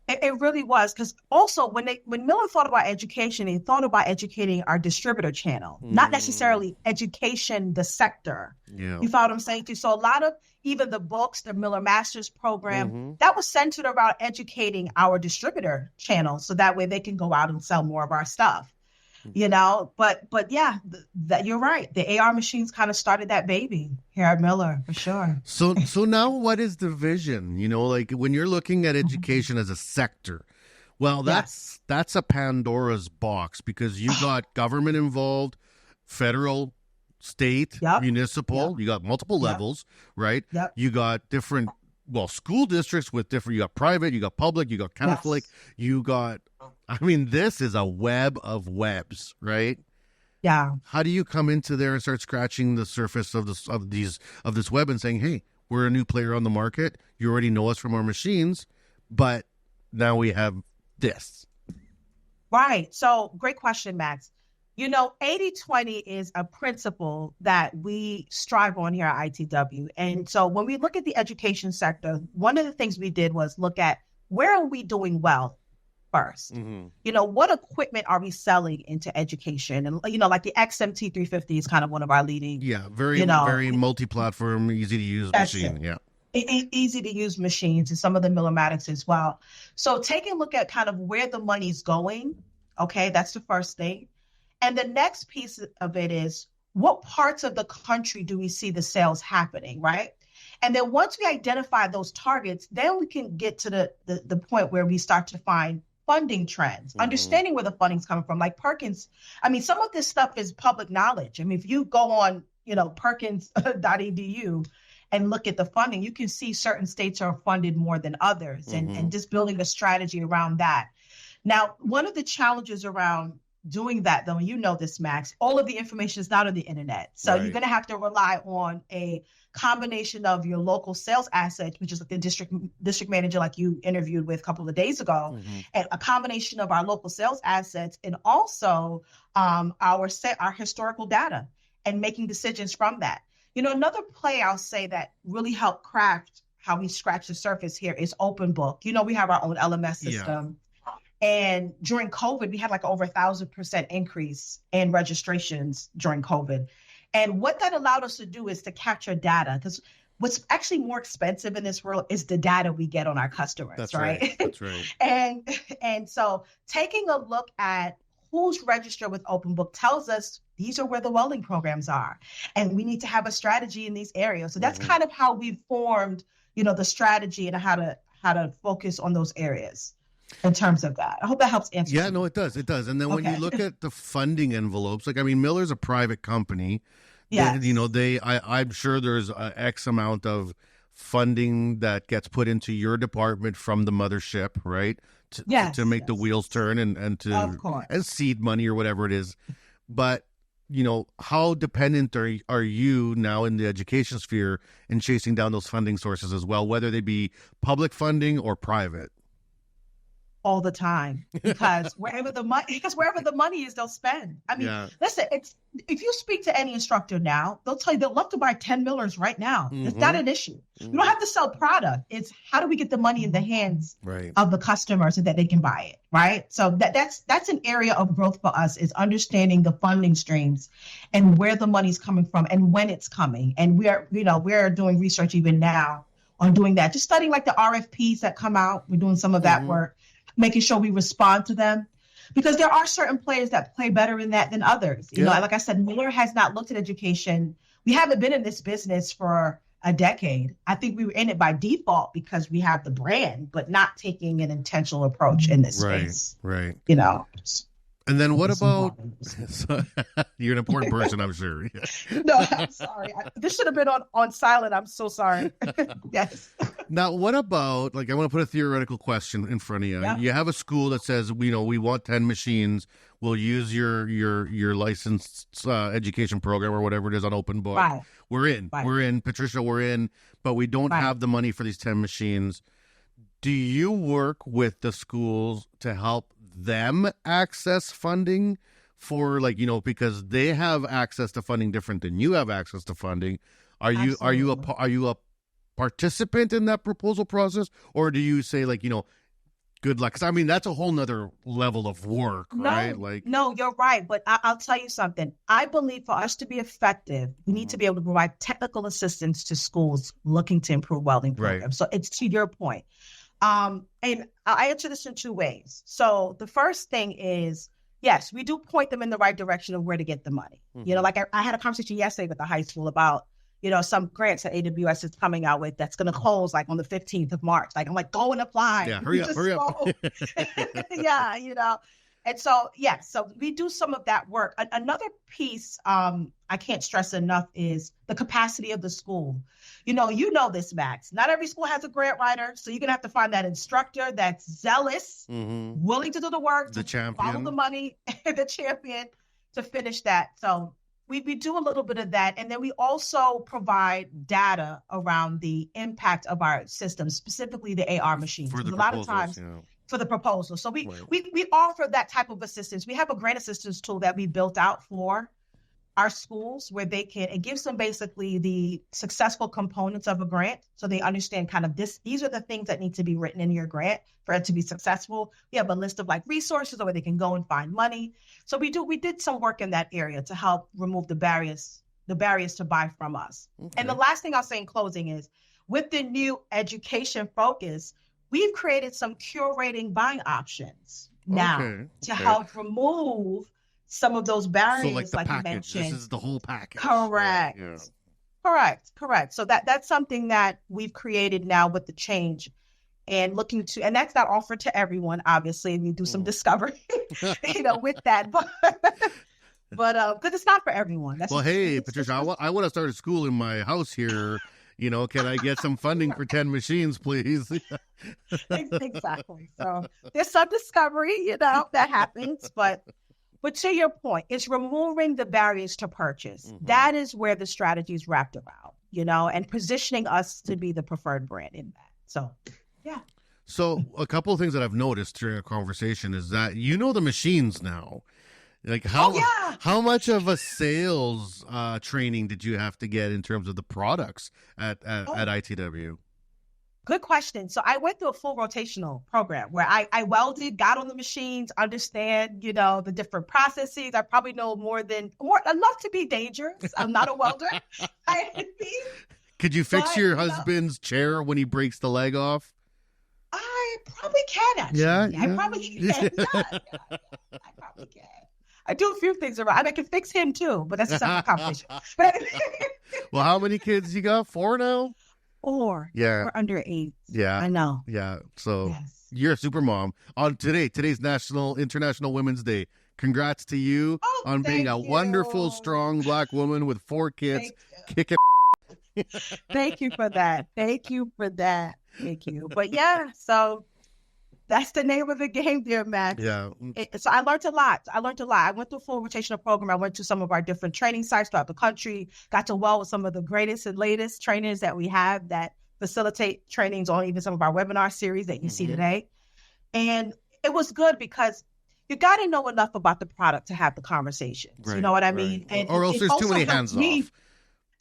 It really was, because also when Miller thought about education, he thought about educating our distributor channel, not necessarily education, the sector. Yeah. You follow what I'm saying too? So a lot of even the books, the Miller Master's program, that was centered around educating our distributor channel, so that way they can go out and sell more of our stuff. But yeah, that you're right. The AR machines kind of started that baby here at Miller, for sure. So now what is the vision? Like when you're looking at education as a sector, well, that's a Pandora's box, because you got government involved, federal, state, municipal, you got multiple levels, right? Yep. You got different, school districts with different, you got private, you got public, you got Catholic, you got, this is a web of webs, right? Yeah. How do you come into there and start scratching the surface of this web and saying, hey, we're a new player on the market. You already know us from our machines, but now we have this. Right. So great question, Max. 80-20 is a principle that we strive on here at ITW. And so when we look at the education sector, one of the things we did was look at where are we doing well first. What equipment are we selling into education? And, like the XMT 350 is kind of one of our leading. Yeah, very multi-platform, easy to use machine. Yeah. Easy to use machines, and some of the Millermatics as well. So taking a look at kind of where the money's going, okay, that's the first thing. And the next piece of it is, what parts of the country do we see the sales happening, right? And then once we identify those targets, then we can get to the point where we start to find funding trends, understanding where the funding's coming from. Like Perkins, some of this stuff is public knowledge. If you go on, perkins.edu and look at the funding, you can see certain states are funded more than others, and just building a strategy around that. Now, one of the challenges around doing that, though, and you know this, Max, all of the information is not on the internet. So you're going to have to rely on a combination of your local sales assets, which is like the district manager, like you interviewed with a couple of days ago, and a combination of our local sales assets, and also our historical data, and making decisions from that. Another play I'll say that really helped craft how we scratch the surface here is Open Book. We have our own LMS system. And during COVID, we had like over 1,000% increase in registrations during COVID. And what that allowed us to do is to capture data, because what's actually more expensive in this world is the data we get on our customers. That's right. That's right. And so taking a look at who's registered with Open Book tells us these are where the welding programs are, and we need to have a strategy in these areas. So that's kind of how we formed, the strategy and how to focus on those areas. In terms of that, I hope that helps answer. Yeah, no, it does. It does. And then when you look at the funding envelopes, Miller's a private company. Yes. I'm sure there's X amount of funding that gets put into your department from the mothership, right? To make the wheels turn and as seed money or whatever it is. But, how dependent are you now in the education sphere in chasing down those funding sources as well, whether they be public funding or private? All the time, because wherever the money is, they'll spend. Listen, if you speak to any instructor now, they'll tell you they'd love to buy 10 Millers right now. It's not an issue. You don't have to sell product. It's how do we get the money in the hands of the customer so that they can buy it, right? So that's an area of growth for us, is understanding the funding streams and where the money's coming from and when it's coming. And we're doing research even now on doing that, just studying like the RFPs that come out. We're doing some of that work, making sure we respond to them, because there are certain players that play better in that than others. Like I said, Miller has not looked at education. We haven't been in this business for a decade. I think we were in it by default because we have the brand, but not taking an intentional approach in this space. Right. And then what It's about, important. so, you're an important person, I'm sure. No, I'm sorry. This should have been on silent. I'm so sorry. Yes. Now, what about, like, I want to put a theoretical question in front of you. Yeah. You have a school that says, we want 10 machines. We'll use your licensed education program or whatever it is on open book. Right. We're in. Right. We're in. Patricia, we're in. But we don't Right. have the money for these 10 machines. Do you work with the schools to help them access funding for, like, because they have access to funding different than you have access to funding? Are you a participant in that proposal process, or do you say, like, good luck? Because I mean, that's a whole nother level of work, right? No, you're right. But I'll tell you something. I believe for us to be effective, we need to be able to provide technical assistance to schools looking to improve welding programs. Right. So it's to your point. And I answer this in two ways. So the first thing is, yes, we do point them in the right direction of where to get the money. Like I had a conversation yesterday with the high school about, some grants that AWS is coming out with that's going to close like on the 15th of March. Like, I'm like, go and apply. Yeah, hurry up. Yeah, And so, so we do some of that work. Another piece I can't stress enough is the capacity of the school. You know this, Max. Not every school has a grant writer, so you're going to have to find that instructor that's zealous, willing to do the work, the champion, follow the money, the champion to finish that. So we do a little bit of that. And then we also provide data around the impact of our system, specifically the AR machines. for the a lot of times for the proposal. So we offer that type of assistance. We have a grant assistance tool that we built out for our schools where they can, it gives them basically the successful components of a grant. So they understand kind of these are the things that need to be written in your grant for it to be successful. We have a list of like resources where they can go and find money. So we did some work in that area to help remove the barriers to buy from us. Okay. And the last thing I'll say in closing is with the new education focus, we've created some curating buying options now to help remove some of those barriers, so like the package. You mentioned. This is the whole package. Correct. Yeah. Correct. So that's something that we've created now with the change and and that's not offered to everyone, obviously. We do some discovery, with that, but because it's not for everyone. That's Patricia, I want to start a school in my house here. Can I get some funding for 10 machines, please? Exactly. So there's some discovery, that happens, but to your point, it's removing the barriers to purchase. That is where the strategy is wrapped around, and positioning us to be the preferred brand in that. So, yeah. So a couple of things that I've noticed during a conversation is that the machines now. Like how much of a sales training did you have to get in terms of the products at ITW? Good question. So I went through a full rotational program where I welded, got on the machines, understand, the different processes. I probably know more enough to be dangerous. I'm not a welder. Could you fix your husband's chair when he breaks the leg off? I probably can, actually. Yeah. I probably can. I probably can. I do a few things around. I can fix him too, but that's a separate conversation. Well, how many kids you got? 4 now? 4. Yeah. We're under 8. Yeah. I know. Yeah. So you're a super mom. On today's International Women's Day. Congrats to you on being a wonderful, strong Black woman with 4 kids. Kicking. Thank you for that. Thank you. But so that's the name of the game, dear Max. Yeah. So I learned a lot. I went through a full rotational program. I went to some of our different training sites throughout the country, got to weld with some of the greatest and latest trainers that we have that facilitate trainings on even some of our webinar series that you see today. And it was good because you got to know enough about the product to have the conversations. Right, you know what I mean? And or else there's too many hands off.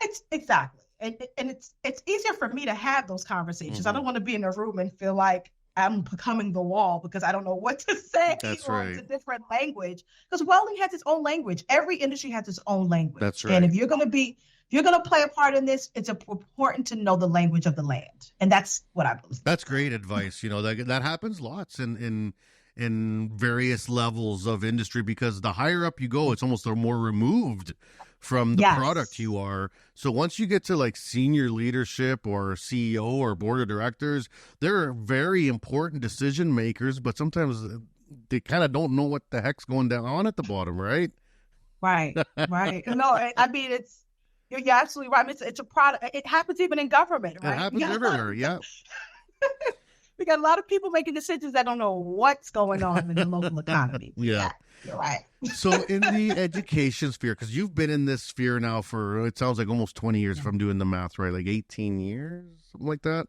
It's exactly. And it's easier for me to have those conversations. I don't want to be in a room and feel like I'm becoming the wall because I don't know what to say. That's or right. It's a different language. Because welding has its own language. Every industry has its own language. That's right. And if you're going to play a part in this, it's important to know the language of the land. And that's what I believe. That's great advice. That happens lots in various levels of industry because the higher up you go, it's almost the more removed from the product you are. So once you get to like senior leadership or CEO or board of directors, they're very important decision makers, but sometimes they kind of don't know what the heck's going on at the bottom, right? Right. No, I mean, you're absolutely right. It's a product. It happens even in government, right? It happens everywhere. Yeah. We got a lot of people making decisions that don't know what's going on in the local economy. Yeah. You're right. So in the education sphere, because you've been in this sphere now for, it sounds like almost 20 years if I'm doing the math right, like 18 years, something like that?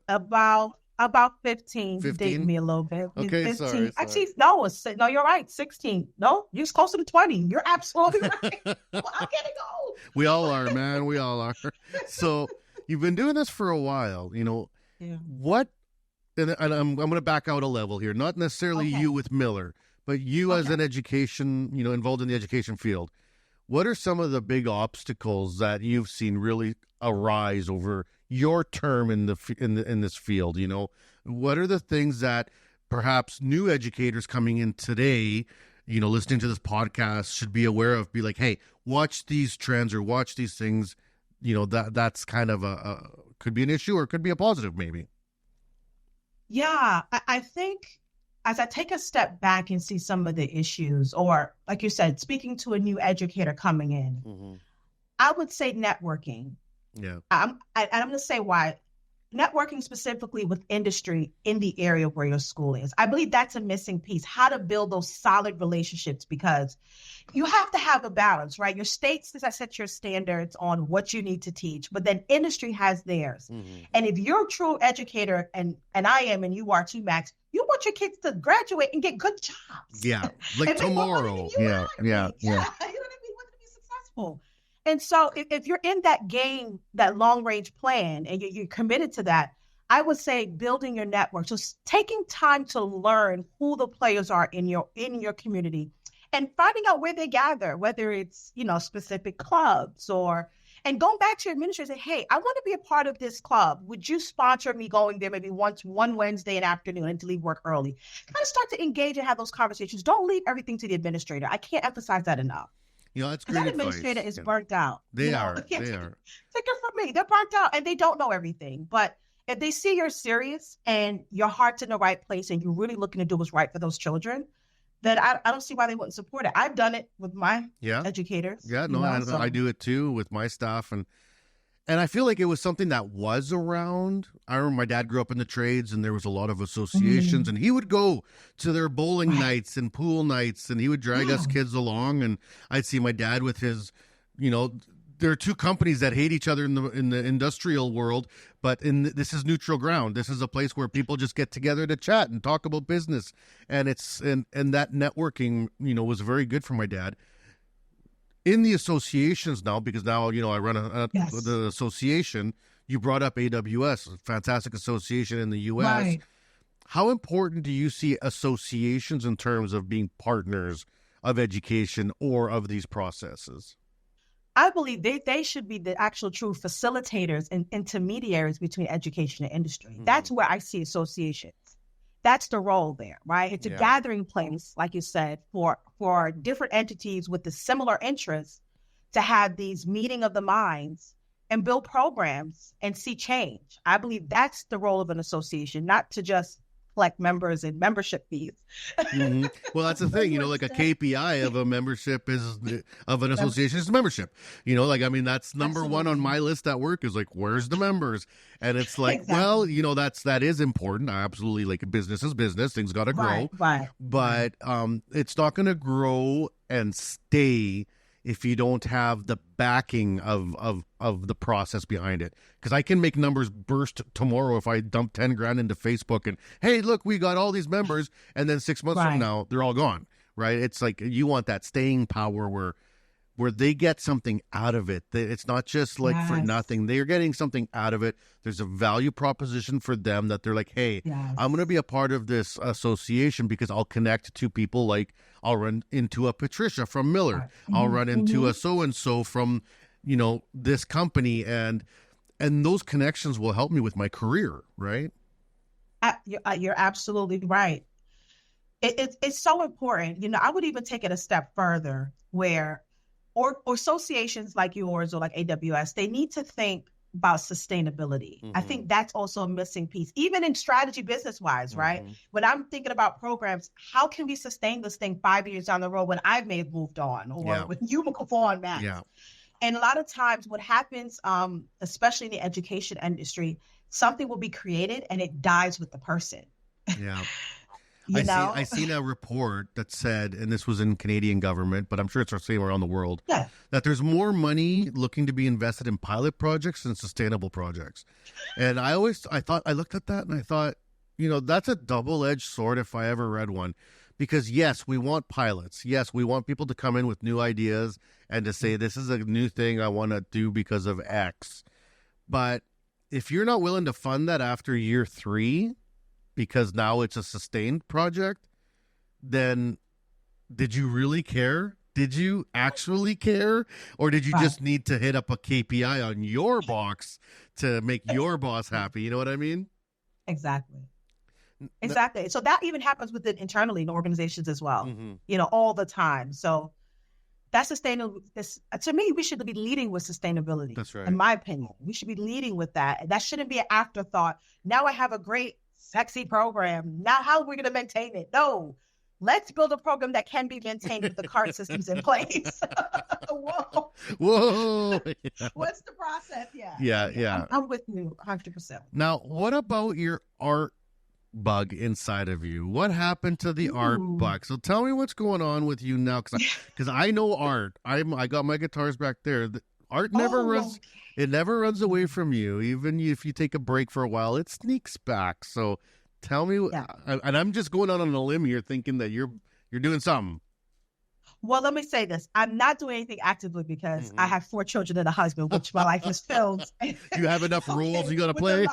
About 15. 15? Dated me a little bit. Okay, 15. sorry. Actually, no, you're right. 16. No, you're closer to 20. You're absolutely right. Well, I'm getting old. We all are, man. We all are. So you've been doing this for a while. What, and I'm going to back out a level here, not necessarily you with Miller, but you as an education, involved in the education field. What are some of the big obstacles that you've seen really arise over your term in this field? What are the things that perhaps new educators coming in today, listening to this podcast should be aware of? Be like, hey, watch these trends or watch these things. That's kind of could be an issue or could be a positive maybe. Yeah, I think as I take a step back and see some of the issues, or like you said, speaking to a new educator coming in, I would say networking. Yeah. I'm going to say why. Networking specifically with industry in the area where your school is. I believe that's a missing piece, how to build those solid relationships, because you have to have a balance, right? Your state set your standards on what you need to teach, but then industry has theirs. And if you're a true educator, and I am, and you are too, Max, you want your kids to graduate and get good jobs. Yeah, like tomorrow. Yeah. You know what I mean? Want to be successful. And so if you're in that game, that long range plan, and you're committed to that, I would say building your network. So taking time to learn who the players are in your community and finding out where they gather, whether it's, specific clubs and going back to your administrator and say, hey, I want to be a part of this club. Would you sponsor me going there maybe one Wednesday afternoon and to leave work early? Kind of start to engage and have those conversations. Don't leave everything to the administrator. I can't emphasize that enough. That's great that advice. Administrator is burnt out. They are. Take it from me. They're burnt out and they don't know everything. But if they see you're serious and your heart's in the right place and you're really looking to do what's right for those children, then I don't see why they wouldn't support it. I've done it with my educators. Yeah, no, I do it too with my staff. And I feel like it was something that was around. I remember my dad grew up in the trades and there was a lot of associations and he would go to their bowling nights and pool nights and he would drag us kids along. And I'd see my dad with his, there are two companies that hate each other in the industrial world, but this is neutral ground. This is a place where people just get together to chat and talk about business. And and that networking, was very good for my dad. In the associations now, because now, I run the association, you brought up AWS, a fantastic association in the U.S. Right. How important do you see associations in terms of being partners of education or of these processes? I believe they should be the actual true facilitators and intermediaries between education and industry. That's where I see associations. That's the role there, right? It's a gathering place, like you said, for different entities with the similar interests to have these meeting of the minds and build programs and see change. I believe that's the role of an association, not to just collect members and membership fees. Well, that's the thing, like a KPI of a membership of an association is membership. That's number one on my list at work is like, where's the members? And it's like, well, that is important. I absolutely, like, business is business. Things got to grow. Right. But it's not going to grow and stay if you don't have the backing of the process behind it. Because I can make numbers burst tomorrow if I dump 10 grand into Facebook and, hey, look, we got all these members. And then 6 months from now, they're all gone, right? It's like you want that staying power where they get something out of it. It's not just like for nothing. They're getting something out of it. There's a value proposition for them that they're like, hey, I'm going to be a part of this association because I'll connect to people like I'll run into a Patricia from Miller. I'll run into a so-and-so from, this company. And those connections will help me with my career, right? You're absolutely right. It's so important. I would even take it a step further where or associations like yours or like AWS, they need to think about sustainability. I think that's also a missing piece, even in strategy business wise, right? When I'm thinking about programs, how can we sustain this thing 5 years down the road when I may have moved on or when you move on, Max? Yeah. And a lot of times what happens, especially in the education industry, something will be created and it dies with the person. Yeah. I seen a report that said, and this was in Canadian government, but I'm sure it's the same around the world, that there's more money looking to be invested in pilot projects than sustainable projects. And I looked at that and I thought, that's a double-edged sword if I ever read one. Because yes, we want pilots. Yes, we want people to come in with new ideas and to say, this is a new thing I want to do because of X. But if you're not willing to fund that after year 3, because now it's a sustained project, then did you really care? Did you actually care? Or did you just need to hit up a KPI on your box to make your boss happy? You know what I mean? Exactly. So that even happens within internally in organizations as well, all the time. So that's sustainable. To me, we should be leading with sustainability. That's right. In my opinion, we should be leading with that. That shouldn't be an afterthought. Now I have a great, sexy program. Now how are we going to maintain it? No, let's build a program that can be maintained with the current systems in place. Whoa. Yeah. What's the process? Yeah. I'm with you 100%. Now, what about your art bug inside of you? What happened to the art bug? So tell me what's going on with you now, because I know art. I got my guitars back there. Art never runs. It never runs away from you. Even if you take a break for a while, it sneaks back. So tell me, and I'm just going out on a limb here thinking that you're doing something. Well, let me say this. I'm not doing anything actively because I have 4 children and a husband, which my life is filled. You have enough roles you got to play?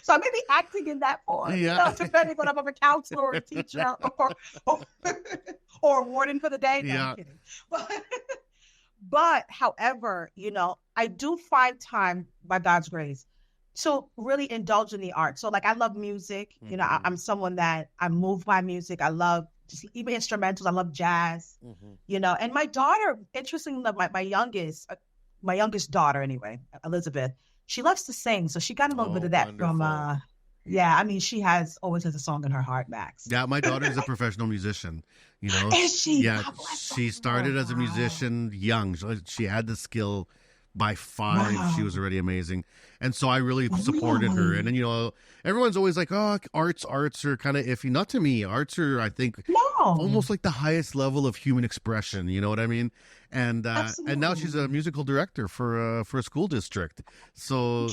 So I may be acting in that form, depending on if I'm a counselor or a teacher or a warden for the day. No, I'm kidding. But however, I do find time by God's grace to really indulge in the art. So like I love music. I'm someone that I'm moved by music. I love just even instrumentals. I love jazz, and my daughter, interestingly enough, my youngest daughter anyway, Elizabeth, she loves to sing. So she got a little bit of that wonderful. From, she always has a song in her heart, Max. Yeah, my daughter is a professional musician, Is she? Yeah, she started as a musician young. She had the skill. By 5, she was already amazing. And so I really supported her. And then, everyone's always like, oh, arts are kind of iffy. Not to me. Arts are, I think, almost like the highest level of human expression. You know what I mean? And now she's a musical director for a school district. So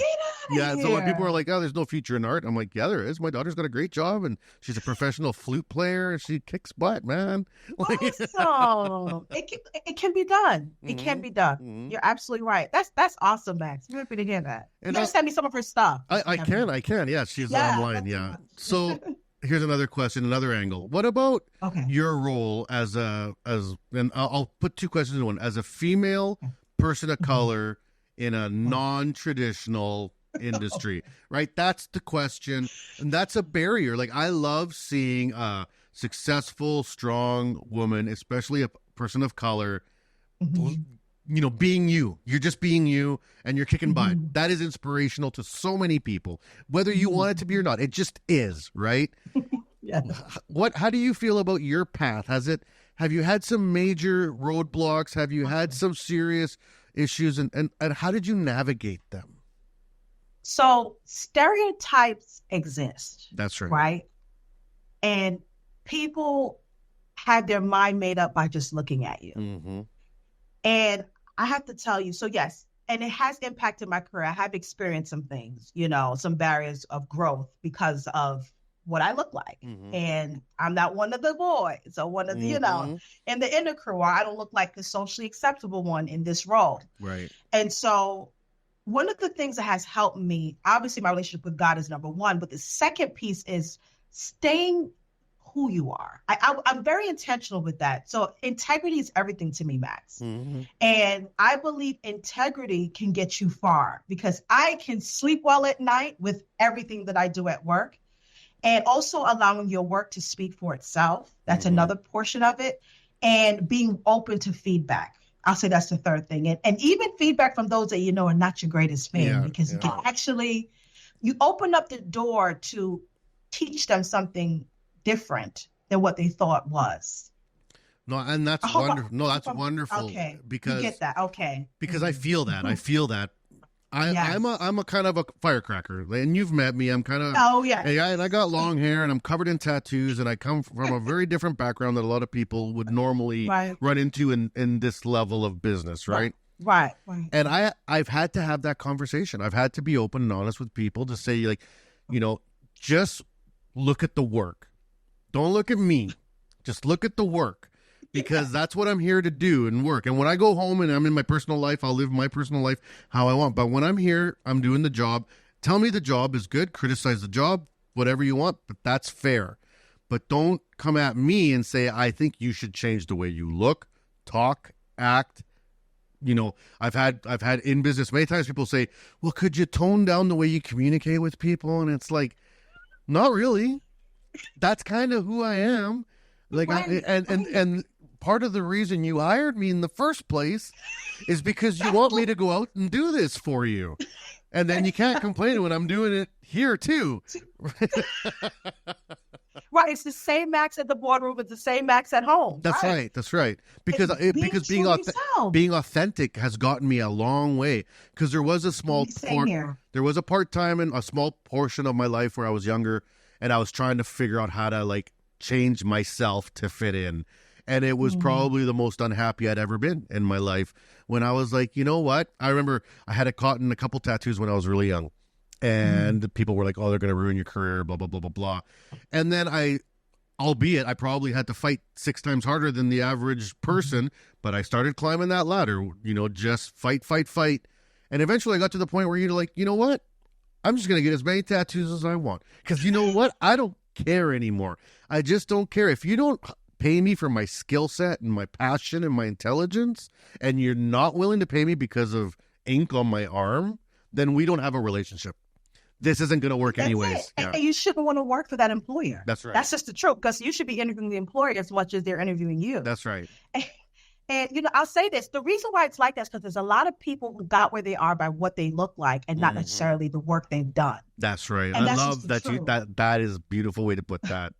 so when people are like, oh, there's no future in art, I'm like, yeah, there is. My daughter's got a great job and she's a professional flute player. She kicks butt, man. Awesome. It can be done. It can be done. You're absolutely right. That's awesome, Max. I'm happy to hear that. And just send me some of her stuff. I can. Yeah, she's online. Yeah. So here's another question, another angle. What about your role and I'll put 2 questions in one. As a female person of color in a non-traditional industry, right? That's the question. And that's a barrier. Like I love seeing a successful, strong woman, especially a person of color, being you. You're just being you and you're kicking butt. That is inspirational to so many people, whether you want it to be or not. It just is, right? How do you feel about your path? Have you had some major roadblocks? Have you had some serious issues and how did you navigate them? So stereotypes exist. That's right. Right? And people have their mind made up by just looking at you. And I have to tell you, so yes, and it has impacted my career. I have experienced some things, some barriers of growth because of what I look like. And I'm not one of the boys or one of the, in the inner crew, I don't look like the socially acceptable one in this role. Right. And so one of the things that has helped me, obviously my relationship with God is number one, but the second piece is staying who you are. I'm very intentional with that. So integrity is everything to me, Max. And I believe integrity can get you far because I can sleep well at night with everything that I do at work and also allowing your work to speak for itself. That's another portion of it. And being open to feedback. I'll say that's the third thing. And even feedback from those that you know are not your greatest fan, Yeah, because you can actually, you open up the door to teach them something different than what they thought was. No, and that's wonderful. No, that's wonderful. Okay, because you get that. Okay, because I feel that. I feel that. Yes. I'm a kind of a firecracker, and you've met me. I'm kind of and I got long hair, and I'm covered in tattoos, and I come from a very different background that a lot of people would normally run into in this level of business, right? Right. And I've had to have that conversation. I've had to be open and honest with people to say, like, you know, just look at the work. Don't look at me. Just look at the work. Because that's what I'm here to do and work. And when I go home and I'm in my personal life, I'll live my personal life how I want. But when I'm here, I'm doing the job. Tell me the job is good. Criticize the job, whatever you want, but that's fair. But don't come at me and say, I think you should change the way you look, talk, act. You know, I've had in business many times people say, well, could you tone down the way you communicate with people? And it's like, not really. That's kind of who I am. Like, and part of the reason you hired me in the first place is because you want me to go out and do this for you. And then you can't complain when I'm doing it here too. Right. It's the same Max at the boardroom. It's the same Max at home. That's right. That's right. Because being authentic has gotten me a long way. Because there was a part-time and a small portion of my life where I was younger and I was trying to figure out how to like change myself to fit in. And it was probably the most unhappy I'd ever been in my life when I was like, you know what? I remember I had caught in a couple tattoos when I was really young. And people were like, oh, they're going to ruin your career, blah, blah, blah, blah, blah. And then I probably had to fight 6 times harder than the average person, but I started climbing that ladder, you know, just fight. And eventually I got to the point where you're like, you know what? I'm just going to get as many tattoos as I want. Because you know what? I don't care anymore. I just don't care. If you don't pay me for my skill set and my passion and my intelligence, and you're not willing to pay me because of ink on my arm, then we don't have a relationship. This isn't going to work anyways. Yeah. And you shouldn't want to work for that employer. That's right. That's just the truth, because you should be interviewing the employer as much as they're interviewing you. That's right. And, you know, I'll say this. The reason why it's like that is because there's a lot of people who got where they are by what they look like and not necessarily the work they've done. That's right. And I love that that is a beautiful way to put that.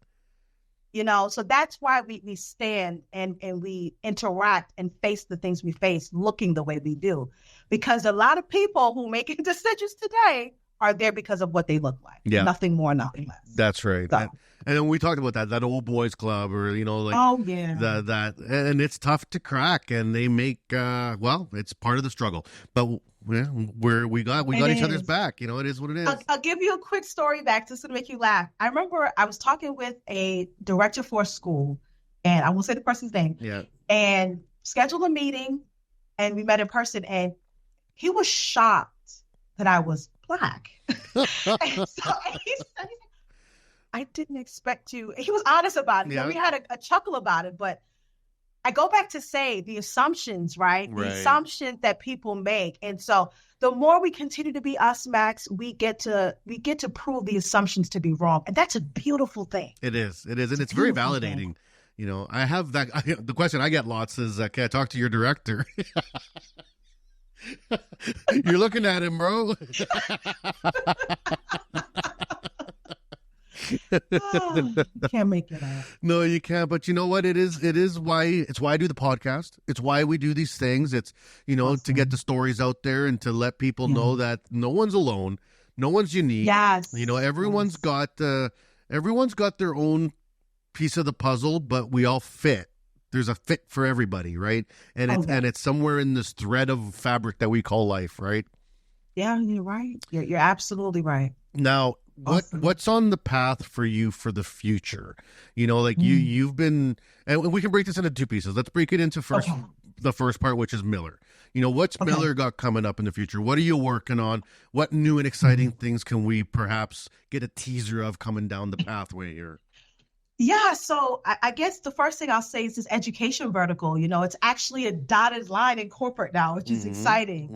You know, so that's why we stand and we interact and face the things we face looking the way we do. Because a lot of people who make decisions today are there because of what they look like. Yeah. Nothing more, nothing less. That's right. So. And then we talked about that old boys club, or, you know, like, that, and it's tough to crack, and they make, it's part of the struggle, but we got each other's back. You know, it is what it is. I'll give you a quick story back just to make you laugh. I remember I was talking with a director for a school, and I won't say the person's name. Yeah. And scheduled a meeting, and we met in person, and he was shocked that I was Black. And he said, I didn't expect you. He was honest about it. Yeah. We had a chuckle about it, but I go back to say the assumptions, right? The assumptions that people make. And so the more we continue to be us, Max, we get to prove the assumptions to be wrong. And that's a beautiful thing. It is. And it's very validating. Thing. You know, I have that. The question I get lots is, can I talk to your director? You're looking at him, bro. Can't make it out. No, you can't. But you know what? It's why I do the podcast. It's why we do these things. It's, you know, to get the stories out there and to let people know that no one's alone, no one's unique. Yes. You know, everyone's got their own piece of the puzzle, but we all fit. There's a fit for everybody, right? And it's somewhere in this thread of fabric that we call life, right? Yeah, you're right. You're absolutely right. Now, what's on the path for you for the future? You know, like you've been, and we can break this into 2 pieces. Let's break it into the first part, which is Miller. You know, what's Miller got coming up in the future? What are you working on? What new and exciting things can we perhaps get a teaser of coming down the pathway here? Yeah, so I guess the first thing I'll say is this education vertical. You know, it's actually a dotted line in corporate now, which is exciting.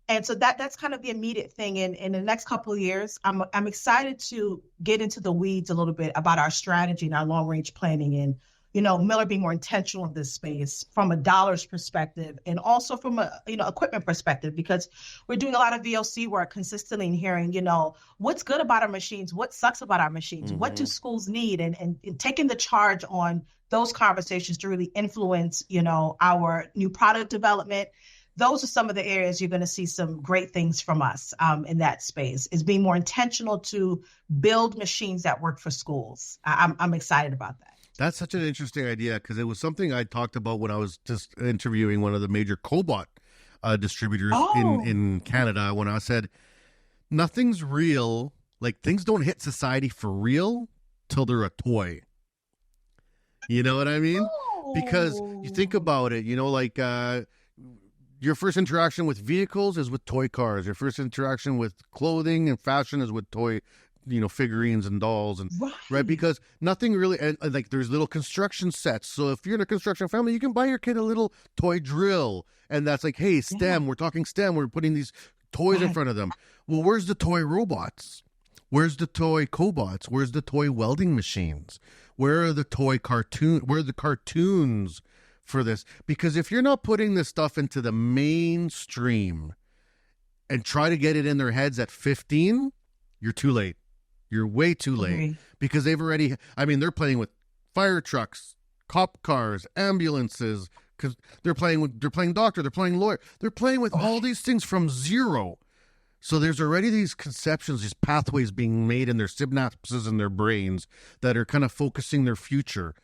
And so that's kind of the immediate thing. In the next couple of years, I'm excited to get into the weeds a little bit about our strategy and our long range planning, and Miller being more intentional in this space from a dollars perspective and also from a, equipment perspective, because we're doing a lot of VOC work consistently and hearing, what's good about our machines, what sucks about our machines, what do schools need, and taking the charge on those conversations to really influence, our new product development. Those are some of the areas you're going to see some great things from us in that space, is being more intentional to build machines that work for schools. I'm excited about that. That's such an interesting idea, because it was something I talked about when I was just interviewing one of the major cobot distributors in Canada, when I said, nothing's real, like things don't hit society for real till they're a toy. You know what I mean? Because you think about it, like your first interaction with vehicles is with toy cars. Your first interaction with clothing and fashion is with toy figurines and dolls, and right, because nothing really, and like there's little construction sets. So if you're in a construction family, you can buy your kid a little toy drill, and that's like, hey, STEM, we're talking STEM, we're putting these toys in front of them. Well, where's the toy robots? Where's the toy cobots? Where's the toy welding machines? Where are the toy where are the cartoons for this? Because if you're not putting this stuff into the mainstream and try to get it in their heads at 15, you're too late. You're way too late, because they've already, they're playing with fire trucks, cop cars, ambulances, because they're playing doctor, they're playing lawyer, they're playing with all these things from zero. So there's already these conceptions, these pathways being made in their synapses in their brains that are kind of focusing their future.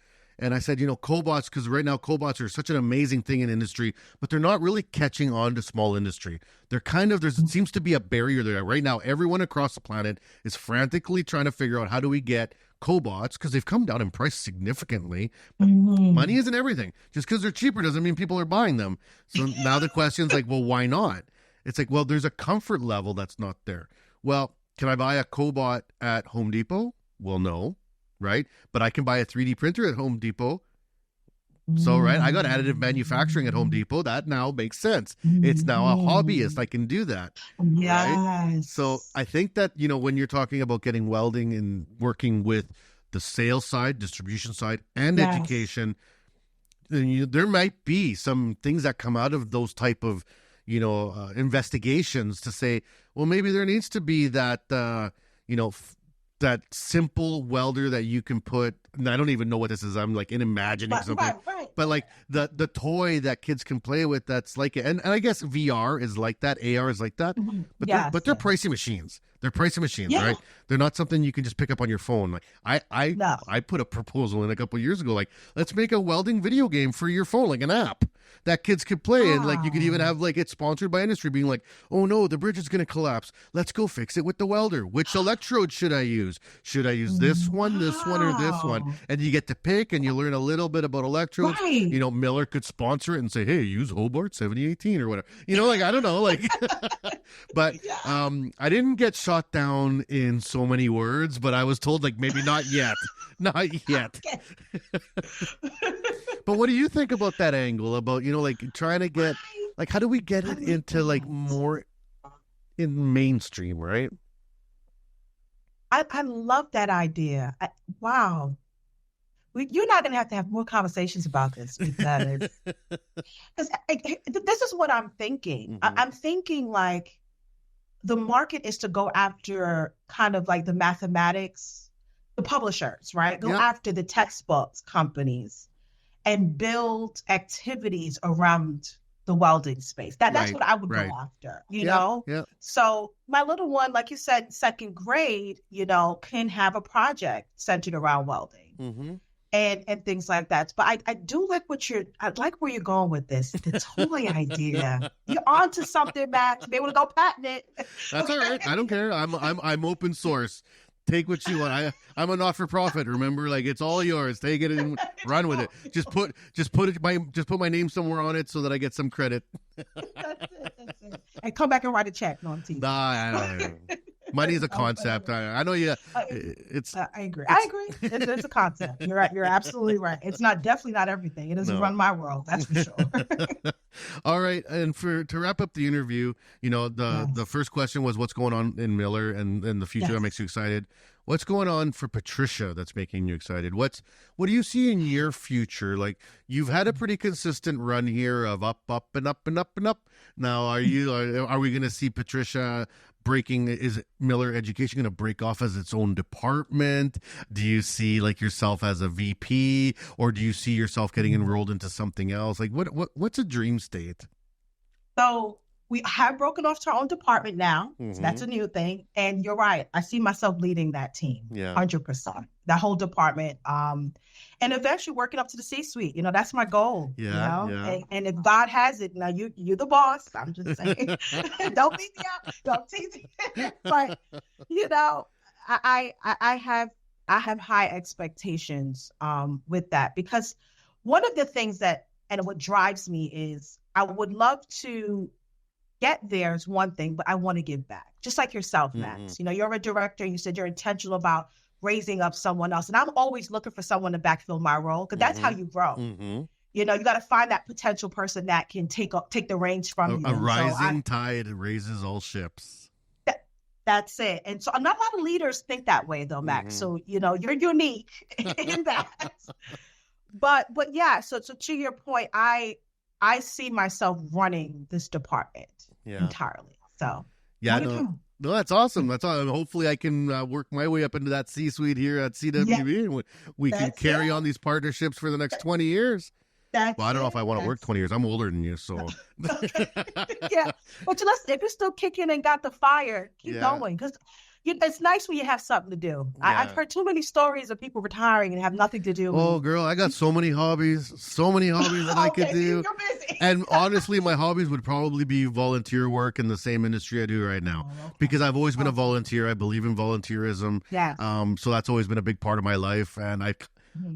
And I said, cobots, because right now cobots are such an amazing thing in industry, but they're not really catching on to small industry. They're there seems to be a barrier there. Right now, everyone across the planet is frantically trying to figure out, how do we get cobots, because they've come down in price significantly. But money isn't everything. Just because they're cheaper doesn't mean people are buying them. So now the question's like, well, why not? It's like, well, there's a comfort level that's not there. Well, can I buy a cobot at Home Depot? Well, no. Right? But I can buy a 3D printer at Home Depot. So, right, I got additive manufacturing at Home Depot. That now makes sense. It's now a hobbyist. I can do that. Yes. Right? So I think that, when you're talking about getting welding and working with the sales side, distribution side, and education, then there might be some things that come out of those type of, investigations to say, well, maybe there needs to be that, that simple welder that you can put, and I don't even know what this is. I'm like imagining something. Right. But like the toy that kids can play with, that's like it. And I guess VR is like that, AR is like that. But they're pricey machines. They're pricey machines, right? They're not something you can just pick up on your phone. Like I put a proposal in a couple of years ago, like, let's make a welding video game for your phone, like an app that kids could play. And like you could even have like it sponsored by industry, being like, oh no, the bridge is going to collapse. Let's go fix it with the welder. Which electrode should I use? Should I use this one, or this one? And you get to pick, and you learn a little bit about electrodes. Miller could sponsor it and say, hey, use Hobart 7018 or whatever. I don't know, like, but I didn't get shot down in so many words, but I was told, like, maybe not yet. Not yet. But what do you think about that angle, about, like trying to get, like, how do we get it into like more in mainstream, right? I love that idea. Wow. You're not going to have more conversations about this, because this is what I'm thinking. I'm thinking like the market is to go after kind of like the mathematics, the publishers, right? Go after the textbooks companies and build activities around the welding space. That's what I would go after, you know? Yeah. So my little one, like you said, second grade, can have a project centered around welding. And things like that. But I do like I like where you're going with this, the toy idea. You're onto something, Matt, to be able to go patent it. That's all right. I don't care. I'm open source. Take what you want. I'm a not-for-profit. Remember, like, it's all yours. Take it and run with it. Just put my name somewhere on it so that I get some credit. That's it. And come back and write a check. No, I'm teasing. Nah, I don't. Money is a concept. I know you. I agree. It's a concept. You're right. You're absolutely right. It's definitely not everything. It doesn't run my world. That's for sure. All right. And to wrap up the interview, the first question was, what's going on in Miller and the future that makes you excited. What's going on for Patricia that's making you excited? What do you see in your future? Like, you've had a pretty consistent run here of up, and up, and up, and up. Now, are we going to see Patricia breaking? Is Miller Education going to break off as its own department? Do you see like yourself as a VP, or do you see yourself getting enrolled into something else? Like, what's a dream state? So we have broken off to our own department now. So that's a new thing. And you're right. I see myself leading that team. 100%. That whole department. And eventually working up to the C-suite. That's my goal. And if God has it, now you're the boss. I'm just saying. Don't beat me up. Don't tease me. But I have high expectations with that, because one of the things and what drives me is I would love to get there is one thing, but I want to give back. Just like yourself, Max. You're a director. You said you're intentional about raising up someone else. And I'm always looking for someone to backfill my role, because that's how you grow. You got to find that potential person that can take the reins from you. A rising tide raises all ships. That's it. And so not a lot of leaders think that way, though, Max. So, you're unique in that. But yeah, so to your point, I see myself running this department entirely. So no, that's awesome. That's awesome. Hopefully I can work my way up into that C-suite here at CWB, and we can carry on these partnerships for the next 20 years. I don't know if I want to work 20 years. I'm older than you, so. Yeah. But if you're still kicking and got the fire, keep going. Because it's nice when you have something to do. I've heard too many stories of people retiring and have nothing to do. Oh, girl, I got so many hobbies that I could do. You're busy. And honestly, my hobbies would probably be volunteer work in the same industry I do right now. Because I've always been a volunteer. I believe in volunteerism. Yeah. So that's always been a big part of my life. And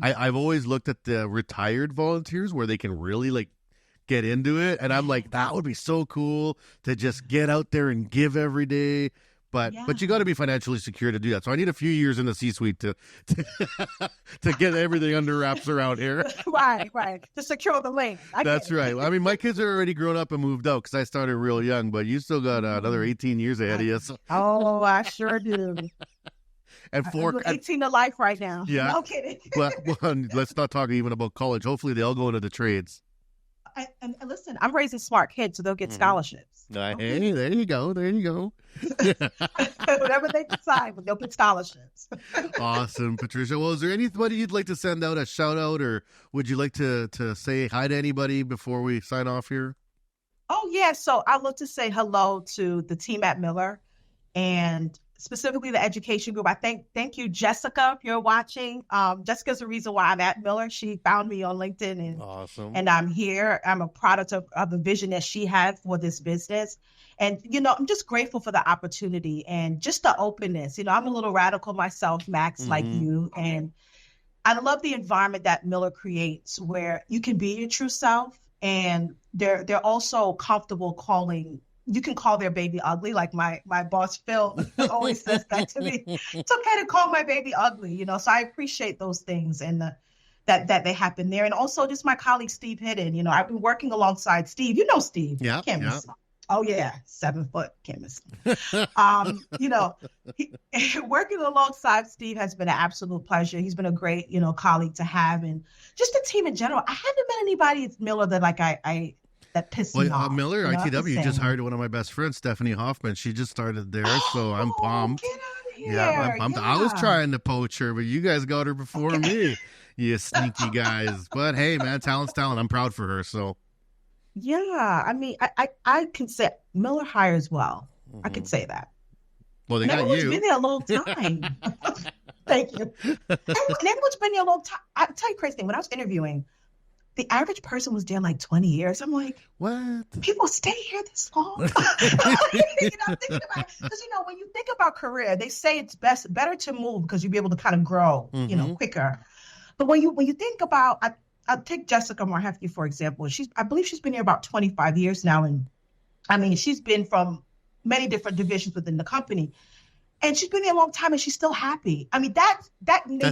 I've always looked at the retired volunteers where they can really like get into it. And I'm like, that would be so cool to just get out there and give every day. But you got to be financially secure to do that. So I need a few years in the C-suite to get everything under wraps around here. Right. To secure the lane. That's right. I mean, my kids are already grown up and moved out because I started real young. But you still got another 18 years ahead of you. So. Oh, I sure do. And I'm 18 to life right now. Yeah. No kidding. Well, let's not talk even about college. Hopefully, they all go into the trades. And listen, I'm raising smart kids, so they'll get scholarships. Hey, there you go. Whatever they decide, but they'll get scholarships. Awesome, Patricia. Well, is there anybody you'd like to send out a shout out, or would you like to say hi to anybody before we sign off here? Oh, yeah. So I'd love to say hello to the team at Miller, and specifically the education group. I thank you, Jessica, if you're watching. Jessica's the reason why I'm at Miller. She found me on LinkedIn, and awesome. And I'm here. I'm a product of the vision that she had for this business. And, I'm just grateful for the opportunity and just the openness. I'm a little radical myself, Max, like you. And I love the environment that Miller creates where you can be your true self, and they're also comfortable you can call their baby ugly. Like my boss, Phil, always says that to me. It's okay to call my baby ugly, So I appreciate those things and that they happen there. And also just my colleague, Steve Hidden. I've been working alongside Steve. You know Steve. Yeah. Oh, yeah. 7 foot chemist. Working alongside Steve has been an absolute pleasure. He's been a great, colleague to have. And just the team in general. I haven't met anybody at Miller that that pissed me off. Miller, ITW just hired one of my best friends, Stephanie Hoffman. She just started there, so I'm pumped. Get out of here. Yeah, I'm pumped. I was trying to poach her, but you guys got her before me, you sneaky guys. But hey, man, talent's talent. I'm proud for her. So. Yeah, I mean, I can say Miller hires well. I could say that. Well, they got you. Everyone's been there a long time. Thank you. And everyone's been there a long time. I'll tell you a crazy thing. When I was interviewing, the average person was there like 20 years. I'm like, what? People stay here this long? Thinking about because when you think about career, they say it's better to move because you'll be able to kind of grow, quicker. But when you think about, I'll take Jessica Marhefke, for example. I believe she's been here about 25 years now, and I mean, she's been from many different divisions within the company. And she's been there a long time, and she's still happy. I mean, that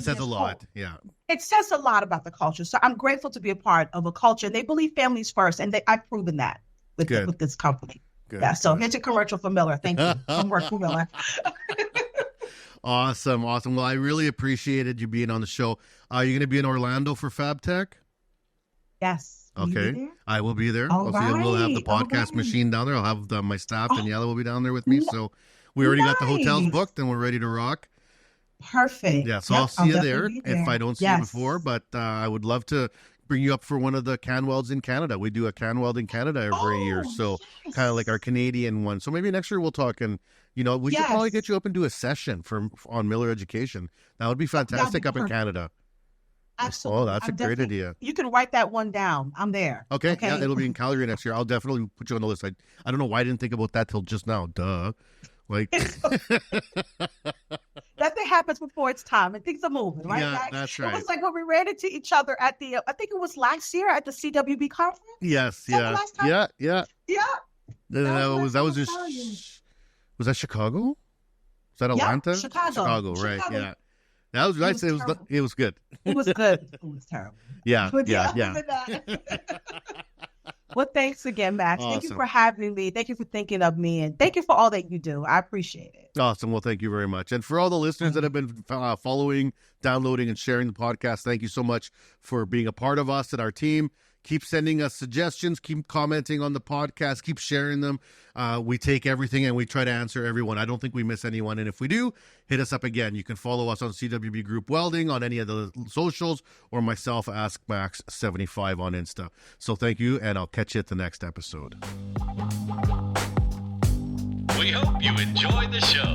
says a lot. Yeah, it says a lot about the culture. So I'm grateful to be a part of a culture. They believe families first, and I've proven that with this company. Good. Yeah. So here's a commercial for Miller. Thank you. I'm working Miller. Awesome. Well, I really appreciated you being on the show. Are you going to be in Orlando for FabTech? Yes. Will you be Okay. there? I will be there. All We'll have the right, all podcast right. machine down there. I'll have my staff. Oh, Daniela will be down there with me. So we already got the hotels nice. booked and we're ready to rock. Perfect. Yeah. So Yep, I'll see you there definitely be if I there. don't see you Yes. before. But I would love to bring you up for one of the can welds in Canada. We do a can weld in Canada every year. Oh, So kind of like our yes. Canadian one. So maybe next year we'll talk and, we could probably get Yes. you up and do a session on Miller Education. That would be That'd fantastic be up in perfect. Canada. Absolutely. Oh, that's a I'm great definitely, idea. you can write that one down. I'm there. Okay, yeah, Okay. it'll be in Calgary next year. I'll definitely put you on the list. I don't know why I didn't think about that till just now. Duh. Like, That thing happens before it's time and things are moving, right? yeah, Max? that's It right. was like when we ran into each other at I think it was last year at the CWB conference. Yes, Is that the yeah, last time? yeah. Yeah. That was in telling you. was that Chicago? Was that Yeah, Atlanta? Chicago. Right? Chicago. Yeah, that was nice. was terrible. It was good. It was good. It was terrible. Yeah, But yeah. other than that- Well, thanks again, Max. Thank you Awesome. for having me. Thank you for thinking of me, and thank you for all that you do. I appreciate it. Awesome. Well, thank you very much. And for all the listeners that have been following, downloading, and sharing the podcast, thank you so much for being a part of us and our team. Keep sending us suggestions. Keep commenting on the podcast. Keep sharing them. We take everything and we try to answer everyone. I don't think we miss anyone. And if we do, hit us up again. You can follow us on CWB Group Welding on any of the socials or myself, Ask Max 75 on Insta. So thank you, and I'll catch you at the next episode. We hope you enjoy the show.